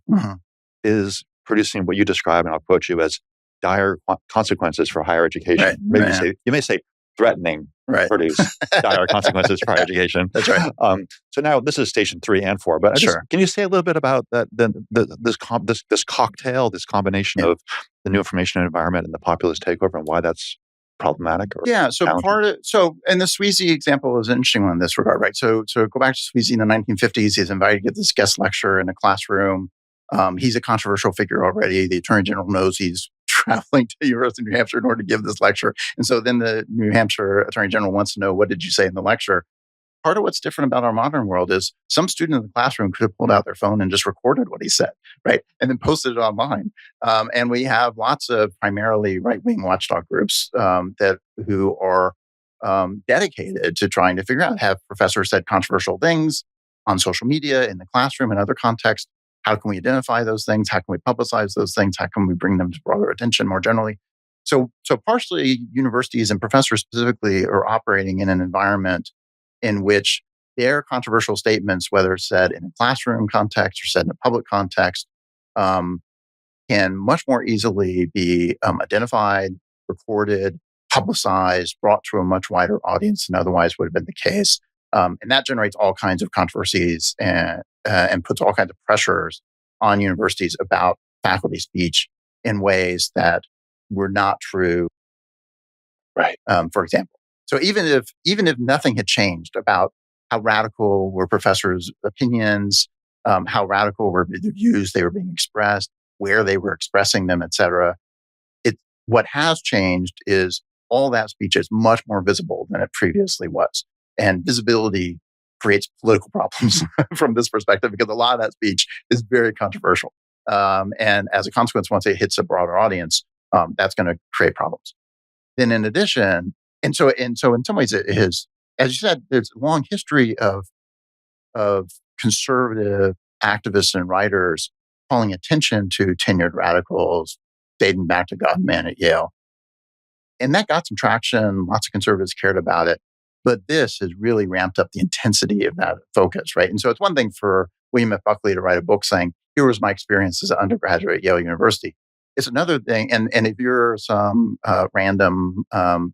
is producing what you describe, and I'll quote you, as dire consequences for higher education. You may say threatening produce dire consequences for higher education. That's right. So now this is station 3 and 4, but can you say a little bit about that? This cocktail, this combination of the new information environment and the populist takeover, and why that's problematic or Yeah. challenging? And the Sweezy example is an interesting one in this regard, right? So go back to Sweezy in the 1950s. He's invited to give this guest lecture in a classroom. He's a controversial figure already. The attorney general knows he's traveling to the University of New Hampshire in order to give this lecture. And so then the New Hampshire attorney general wants to know, what did you say in the lecture? Part of what's different about our modern world is some student in the classroom could have pulled out their phone and just recorded what he said, right? And then posted it online. And we have lots of primarily right-wing watchdog groups who are dedicated to trying to figure out, have professors said controversial things on social media, in the classroom, and other contexts? How can we identify those things? How can we publicize those things? How can we bring them to broader attention more generally? So partially, universities and professors specifically are operating in an environment in which their controversial statements, whether said in a classroom context or said in a public context, can much more easily be identified, recorded, publicized, brought to a much wider audience than otherwise would have been the case. And that generates all kinds of controversies and puts all kinds of pressures on universities about faculty speech in ways that were not true. Right. For example. So even if nothing had changed about how radical were professors' opinions, how radical were the views they were being expressed, where they were expressing them, et cetera, what has changed is all that speech is much more visible than it previously was. And visibility creates political problems from this perspective, because a lot of that speech is very controversial. And as a consequence, once it hits a broader audience, that's going to create problems. Then in addition, and so in some ways it is, as you said, there's a long history of conservative activists and writers calling attention to tenured radicals dating back to Godman at Yale. And that got some traction. Lots of conservatives cared about it. But this has really ramped up the intensity of that focus, right? And so it's one thing for William F. Buckley to write a book saying, here was my experience as an undergraduate at Yale University. It's another thing. And if you're some random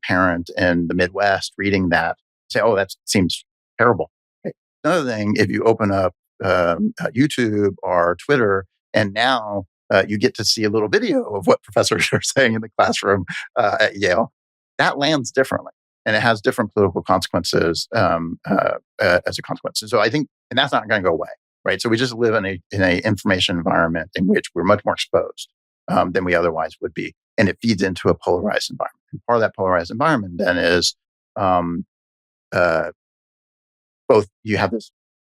parent in the Midwest reading that, say, oh, that seems terrible. Okay. Another thing, if you open up YouTube or Twitter, and now you get to see a little video of what professors are saying in the classroom at Yale, that lands differently. And it has different political consequences as a consequence. And so I think, and that's not going to go away, right? So we just live in a information environment in which we're much more exposed than we otherwise would be, and it feeds into a polarized environment. And part of that polarized environment then is both you have this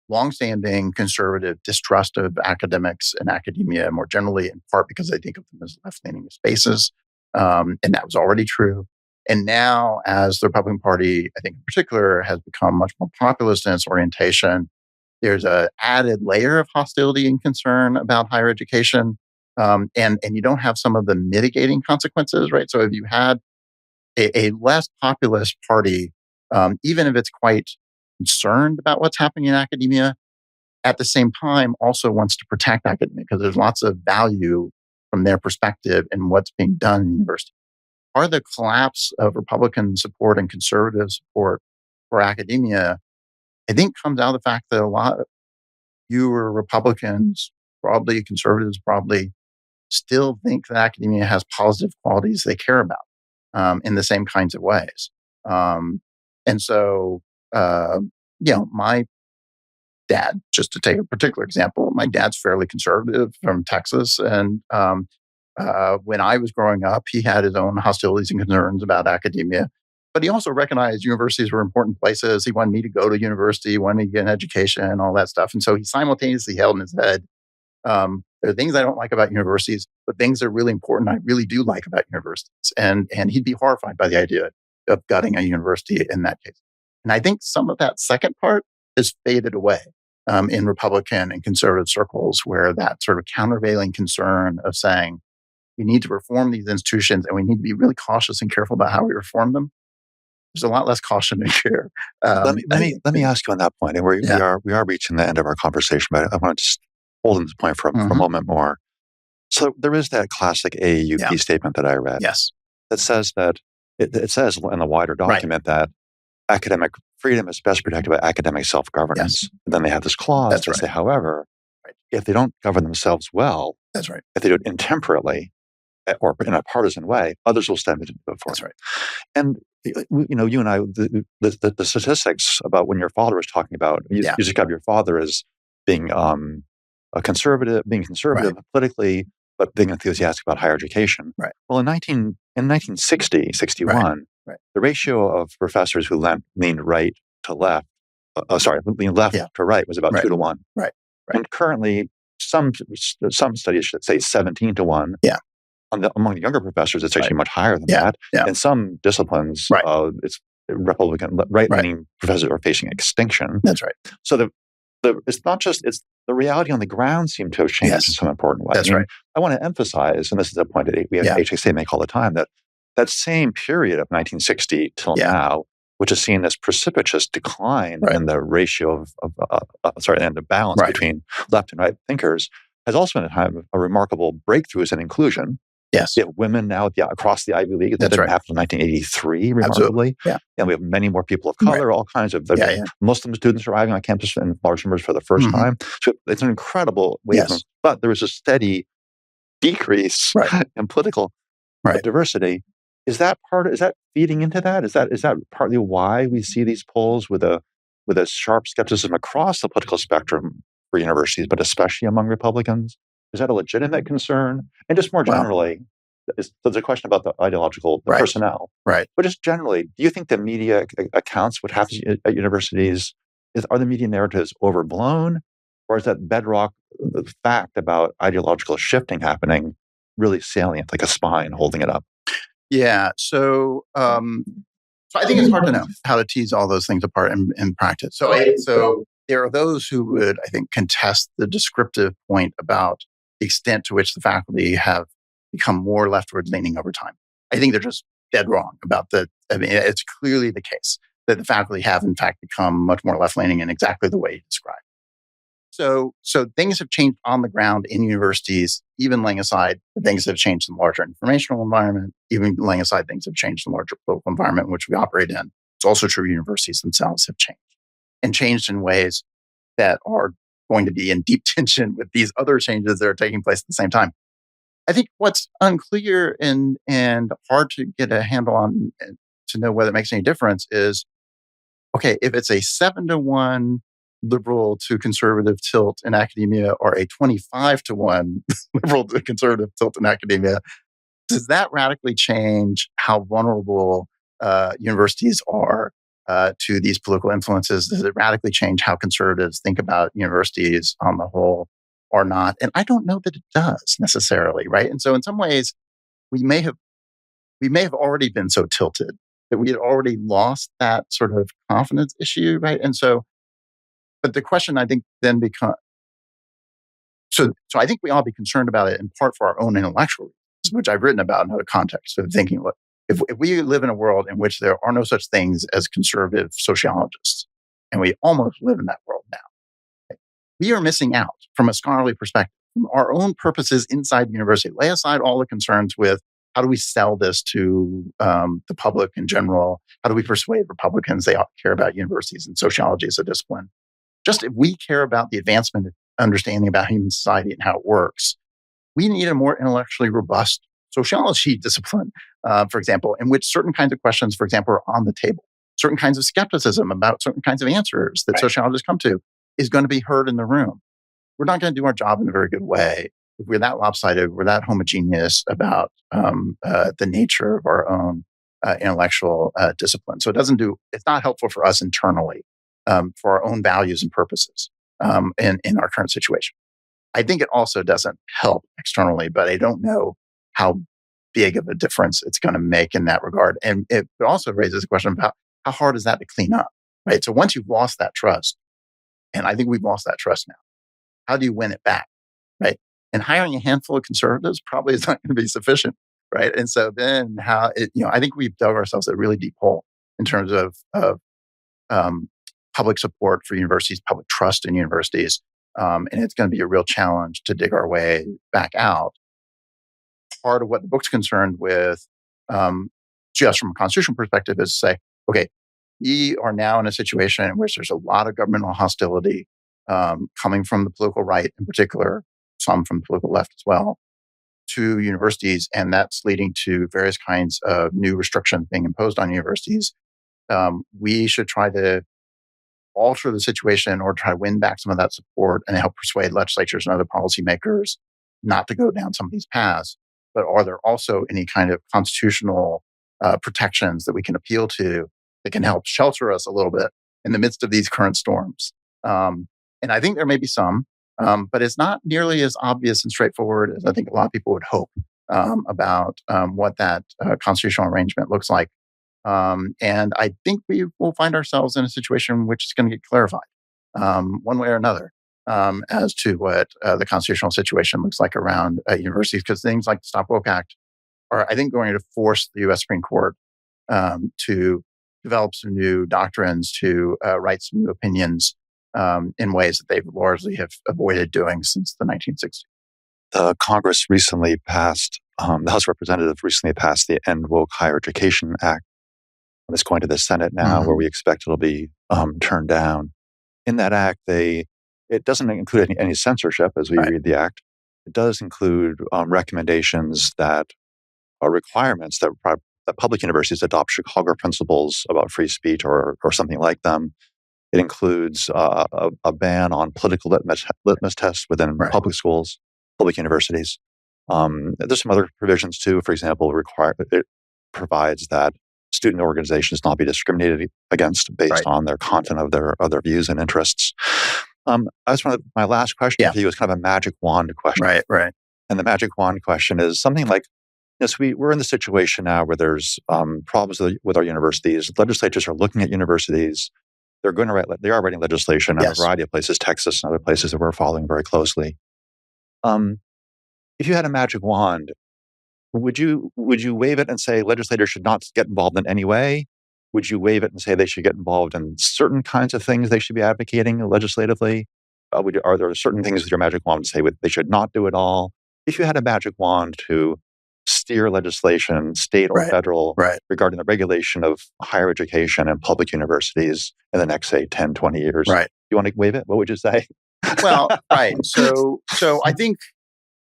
longstanding conservative distrust of academics and academia more generally, in part because they think of them as left-leaning spaces, and that was already true. And now, as the Republican Party, I think in particular, has become much more populist in its orientation, there's an added layer of hostility and concern about higher education. And you don't have some of the mitigating consequences, right? So if you had a less populist party, even if it's quite concerned about what's happening in academia, at the same time also wants to protect academia because there's lots of value from their perspective in what's being done in university. Part of the collapse of Republican support and conservative support for academia, I think, comes out of the fact that a lot of fewer Republicans, probably conservatives, probably still think that academia has positive qualities they care about in the same kinds of ways. And so, my dad, just to take a particular example, my dad's fairly conservative from Texas. And when I was growing up, he had his own hostilities and concerns about academia. But he also recognized universities were important places. He wanted me to go to university, he wanted me to get an education, all that stuff. And so he simultaneously held in his head, there are things I don't like about universities, but things that are really important I really do like about universities. And he'd be horrified by the idea of gutting a university in that case. And I think some of that second part has faded away in Republican and conservative circles, where that sort of countervailing concern of saying we need to reform these institutions and we need to be really cautious and careful about how we reform them. There's a lot less caution and care. Let me ask you on that point, and we are reaching the end of our conversation, but I want to just hold on this point for a moment more. So there is that classic AAUP statement that I read. Yes. That says that it says in the wider document that academic freedom is best protected by academic self-governance. Yes. And then they have this clause that say, however, if they don't govern themselves well, that's right. if they do it intemperately, or in a partisan way, others will step in and do it for That's them. right. And you and I, the statistics about when your father was talking about, you described your father as being a conservative, politically, but being enthusiastic about higher education. Right. Well, in 1960, 61, the ratio of professors who leaned right to left, leaned left to right was about 2 to 1. Right. And currently, some studies should say 17 to 1. Yeah. Among the younger professors, it's actually much higher than that. Yeah. In some disciplines, it's Republican right-leaning professors are facing extinction. That's right. So it's not just the reality on the ground seemed to have changed in some important way. That's right. I want to emphasize, and this is a point that we have HXA make all the time, that same period of 1960 till now, which has seen this precipitous decline in the ratio and the balance between left and right thinkers, has also been a time of remarkable breakthroughs in inclusion. Yes. We have women now across the Ivy League. That didn't happen in 1983, remarkably. Yeah. And we have many more people of color, all kinds of Muslim students arriving on campus in large numbers for the first time. So it's an incredible wave. But there was a steady decrease in political diversity. Is that feeding into that? Is that partly why we see these polls with a sharp skepticism across the political spectrum for universities, but especially among Republicans? Is that a legitimate concern? And just more generally, there's a question about the ideological personnel. Right. But just generally, do you think the media accounts what happens at universities? Are the media narratives overblown? Or is that bedrock fact about ideological shifting happening really salient, like a spine holding it up? Yeah. So I think it's hard to know how to tease all those things apart in practice. So there are those who would, I think, contest the descriptive point about the extent to which the faculty have become more leftward leaning over time. I think they're just dead wrong about that. I mean, it's clearly the case that the faculty have, in fact, become much more left leaning in exactly the way you described. So things have changed on the ground in universities, even laying aside the things that have changed in the larger informational environment, even laying aside things that have changed in the larger political environment in which we operate in. It's also true universities themselves have changed, and changed in ways that are going to be in deep tension with these other changes that are taking place at the same time. I think what's unclear and hard to get a handle on to know whether it makes any difference is, okay, if it's a 7 to 1 liberal to conservative tilt in academia or a 25 to 1 liberal to conservative tilt in academia, does that radically change how vulnerable universities are to these political influences? Does it radically change how conservatives think about universities on the whole or not? And I don't know that it does necessarily, right? And so in some ways, we may have already been so tilted that we had already lost that sort of confidence issue, right? And so, but the question I think then becomes, so I think we ought to be concerned about it in part for our own intellectual reasons, which I've written about in other contexts of thinking, look, if we live in a world in which there are no such things as conservative sociologists, and we almost live in that world now, right, we are missing out from a scholarly perspective, from our own purposes inside the university. Lay aside all the concerns with how do we sell this to the public in general? How do we persuade Republicans they ought to care about universities and sociology as a discipline? Just if we care about the advancement of understanding about human society and how it works, we need a more intellectually robust sociology discipline, for example, in which certain kinds of questions, for example, are on the table. Certain kinds of skepticism about certain kinds of answers that sociologists come to is going to be heard in the room. We're not going to do our job in a very good way if we're that lopsided, we're that homogeneous about the nature of our own intellectual discipline. So it's not helpful for us internally, for our own values and purposes in our current situation. I think it also doesn't help externally, but I don't know how big of a difference it's going to make in that regard. And it also raises a question about how hard is that to clean up, right? So once you've lost that trust, and I think we've lost that trust now, how do you win it back, right? And hiring a handful of conservatives probably is not going to be sufficient, right? And so then I think we've dug ourselves a really deep hole in terms of public support for universities, public trust in universities. And it's going to be a real challenge to dig our way back out. Part of what the book's concerned with, just from a constitutional perspective, is to say, okay, we are now in a situation in which there's a lot of governmental hostility coming from the political right in particular, some from the political left as well. to universities, and that's leading to various kinds of new restrictions being imposed on universities. We should try to alter the situation or try to win back some of that support and help persuade legislatures and other policymakers not to go down some of these paths. But are there also any kind of constitutional protections that we can appeal to that can help shelter us a little bit in the midst of these current storms? And I think there may be some, but it's not nearly as obvious and straightforward as I think a lot of people would hope about what that constitutional arrangement looks like. And I think we will find ourselves in a situation which is going to get clarified one way or another as to what the constitutional situation looks like around universities, because things like the Stop Woke Act are, I think, going to force the U.S. Supreme Court to develop some new doctrines, to write some new opinions in ways that they've largely have avoided doing since the 1960s. The Congress recently passed, the House of Representatives recently passed the End Woke Higher Education Act. It's going to the Senate now, where we expect it'll be turned down. In that act, it doesn't include any censorship as we read the act. It does include recommendations that are requirements that public universities adopt Chicago principles about free speech or something like them. It includes a ban on political litmus tests within public schools, public universities. There's some other provisions too. For example, it provides that student organizations not be discriminated against based on their content of their views and interests. My last question for you is kind of a magic wand question. Right. And the magic wand question is something like, yes, we're in the situation now where there's problems with our universities. Legislatures are looking at universities. They are writing legislation in a variety of places, Texas and other places that we're following very closely. If you had a magic wand, would you wave it and say legislators should not get involved in any way? Would you wave it and say they should get involved in certain kinds of things they should be advocating legislatively? Are there certain things with your magic wand to say they should not do at all? If you had a magic wand to steer legislation, state or federal, regarding the regulation of higher education and public universities in the next, say, 10, 20 years, you want to wave it? What would you say? Well, So I think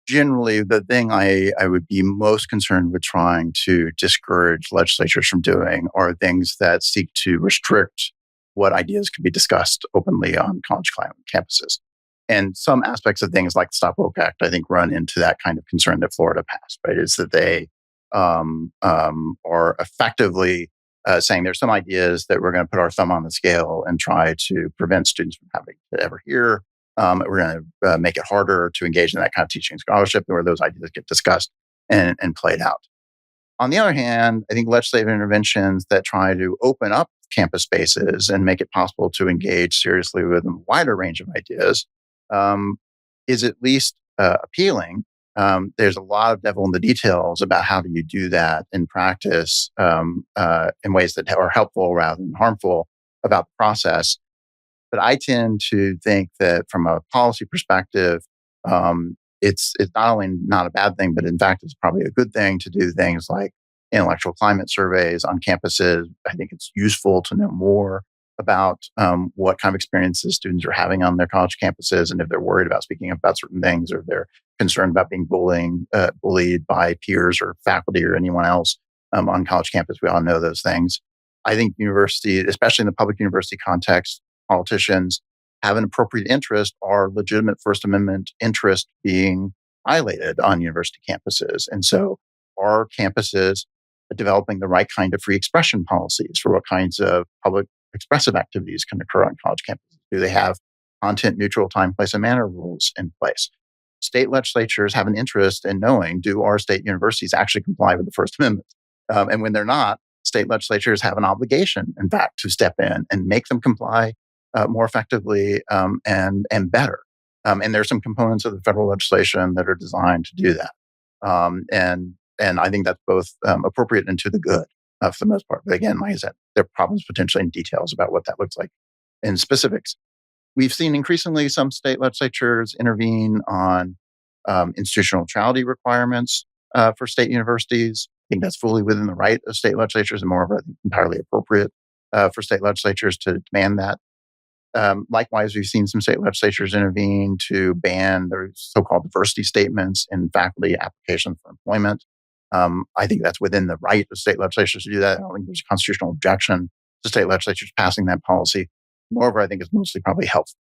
generally the thing I would be most concerned with trying to discourage legislatures from doing are things that seek to restrict what ideas can be discussed openly on college campuses. And some aspects of things like the Stop Woke Act, I think, run into that kind of concern that Florida passed, is that they are effectively saying there's some ideas that we're going to put our thumb on the scale and try to prevent students from having to ever hear. We're going to make it harder to engage in that kind of teaching scholarship where those ideas get discussed and played out. On the other hand, I think legislative interventions that try to open up campus spaces and make it possible to engage seriously with a wider range of ideas is at least appealing. There's a lot of devil in the details about how do you do that in practice in ways that are helpful rather than harmful about the process. But I tend to think that from a policy perspective, it's not only not a bad thing, but in fact, it's probably a good thing to do things like intellectual climate surveys on campuses. I think it's useful to know more about what kind of experiences students are having on their college campuses, and if they're worried about speaking about certain things, or if they're concerned about being bullied by peers or faculty or anyone else on college campus. We all know those things. I think universities, especially in the public university context, politicians have an appropriate interest, or legitimate First Amendment interest being violated on university campuses. And so are campuses developing the right kind of free expression policies for what kinds of public expressive activities can occur on college campuses? Do they have content neutral time, place, and manner rules in place? State legislatures have an interest in knowing, do our state universities actually comply with the First Amendment? And when they're not, state legislatures have an obligation, in fact, to step in and make them comply more effectively and better. And there's some components of the federal legislation that are designed to do that. And I think that's both appropriate and to the good for the most part. But again, like I said, there are problems potentially in details about what that looks like in specifics. We've seen increasingly some state legislatures intervene on institutional neutrality requirements for state universities. I think that's fully within the right of state legislatures, and moreover, I think entirely appropriate for state legislatures to demand that. Likewise, we've seen some state legislatures intervene to ban the so-called diversity statements in faculty applications for employment. I think that's within the right of state legislatures to do that. I don't think there's a constitutional objection to state legislatures passing that policy. Moreover, I think it's mostly probably helpful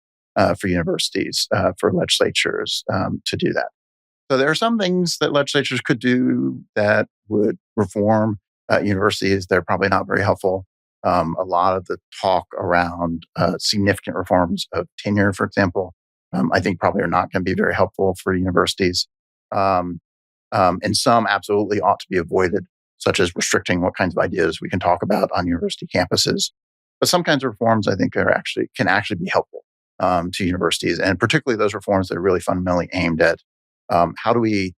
for universities, for legislatures to do that. So there are some things that legislatures could do that would reform universities. They're probably not very helpful. A lot of the talk around significant reforms of tenure, for example, I think probably are not going to be very helpful for universities. And some absolutely ought to be avoided, such as restricting what kinds of ideas we can talk about on university campuses. But some kinds of reforms I think can actually be helpful to universities, and particularly those reforms that are really fundamentally aimed at how do we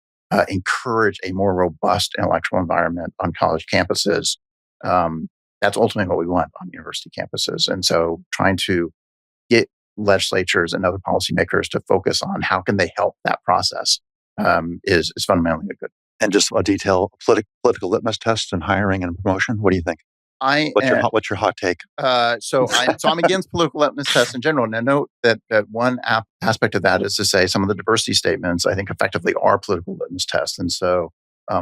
encourage a more robust intellectual environment on college campuses. That's ultimately what we want on university campuses. And so trying to get legislatures and other policymakers to focus on how can they help that process is fundamentally a good. And just a detailed political litmus test in hiring and promotion. What do you think? What's your hot take? So I'm against political litmus tests in general. Now, note that one aspect of that is to say some of the diversity statements I think effectively are political litmus tests, and so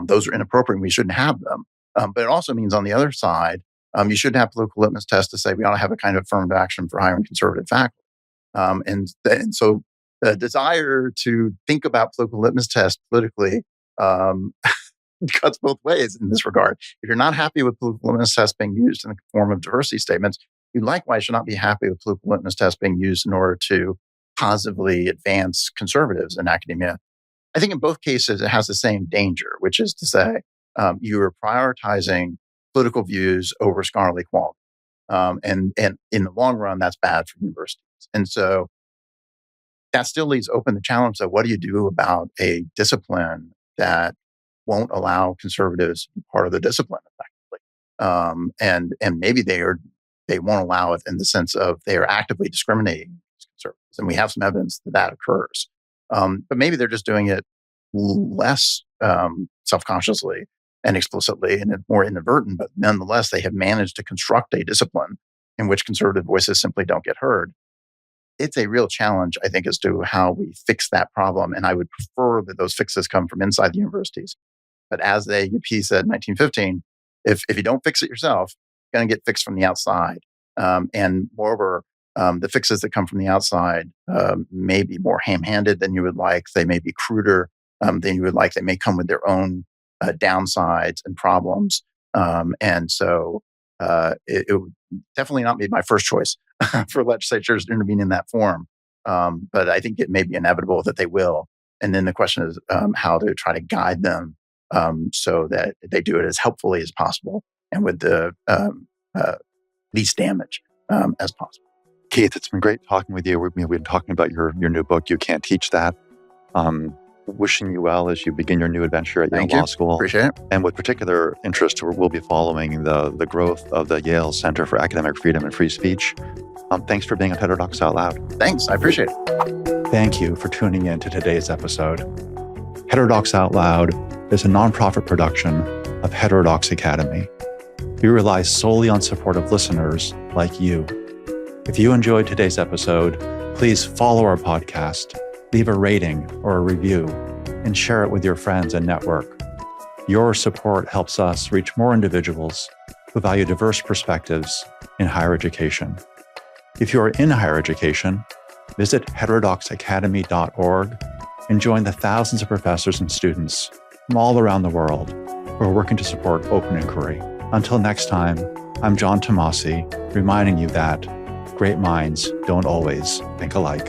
those are inappropriate. And we shouldn't have them. But it also means on the other side, you shouldn't have political litmus tests to say we ought to have a kind of affirmative action for hiring conservative faculty. And so the desire to think about political litmus tests politically cuts both ways in this regard. If you're not happy with political litmus tests being used in the form of diversity statements, you likewise should not be happy with political litmus tests being used in order to positively advance conservatives in academia. I think in both cases, it has the same danger, which is to say you are prioritizing political views over scholarly quality. And in the long run, that's bad for universities. And so that still leaves open the challenge of what do you do about a discipline that won't allow conservatives to be part of the discipline effectively. And maybe they won't allow it in the sense of they are actively discriminating against conservatives. And we have some evidence that occurs. But maybe they're just doing it less self-consciously and explicitly and more inadvertent, but nonetheless, they have managed to construct a discipline in which conservative voices simply don't get heard. It's a real challenge, I think, as to how we fix that problem. And I would prefer that those fixes come from inside the universities. But as the AUP said in 1915, if you don't fix it yourself, it's going to get fixed from the outside. And moreover, the fixes that come from the outside may be more ham-handed than you would like. They may be cruder than you would like. They may come with their own downsides and problems. And so it would definitely not be my first choice for legislatures to intervene in that form. But I think it may be inevitable that they will. And then the question is how to try to guide them so that they do it as helpfully as possible and with the least damage as possible. Keith, it's been great talking with you. We've been talking about your new book, You Can't Teach That. Wishing you well as you begin your new adventure at Yale Law School. Appreciate it. And with particular interest, we'll be following the growth of the Yale Center for Academic Freedom and Free Speech. Thanks for being on Heterodox Out Loud. Thanks. I appreciate it. Thank you for tuning in to today's episode. Heterodox Out Loud is a nonprofit production of Heterodox Academy. We rely solely on support of listeners like you. If you enjoyed today's episode, please follow our podcast, leave a rating or a review, and share it with your friends and network. Your support helps us reach more individuals who value diverse perspectives in higher education. If you are in higher education, visit heterodoxacademy.org and join the thousands of professors and students from all around the world who are working to support open inquiry. Until next time, I'm John Tomasi, reminding you that great minds don't always think alike.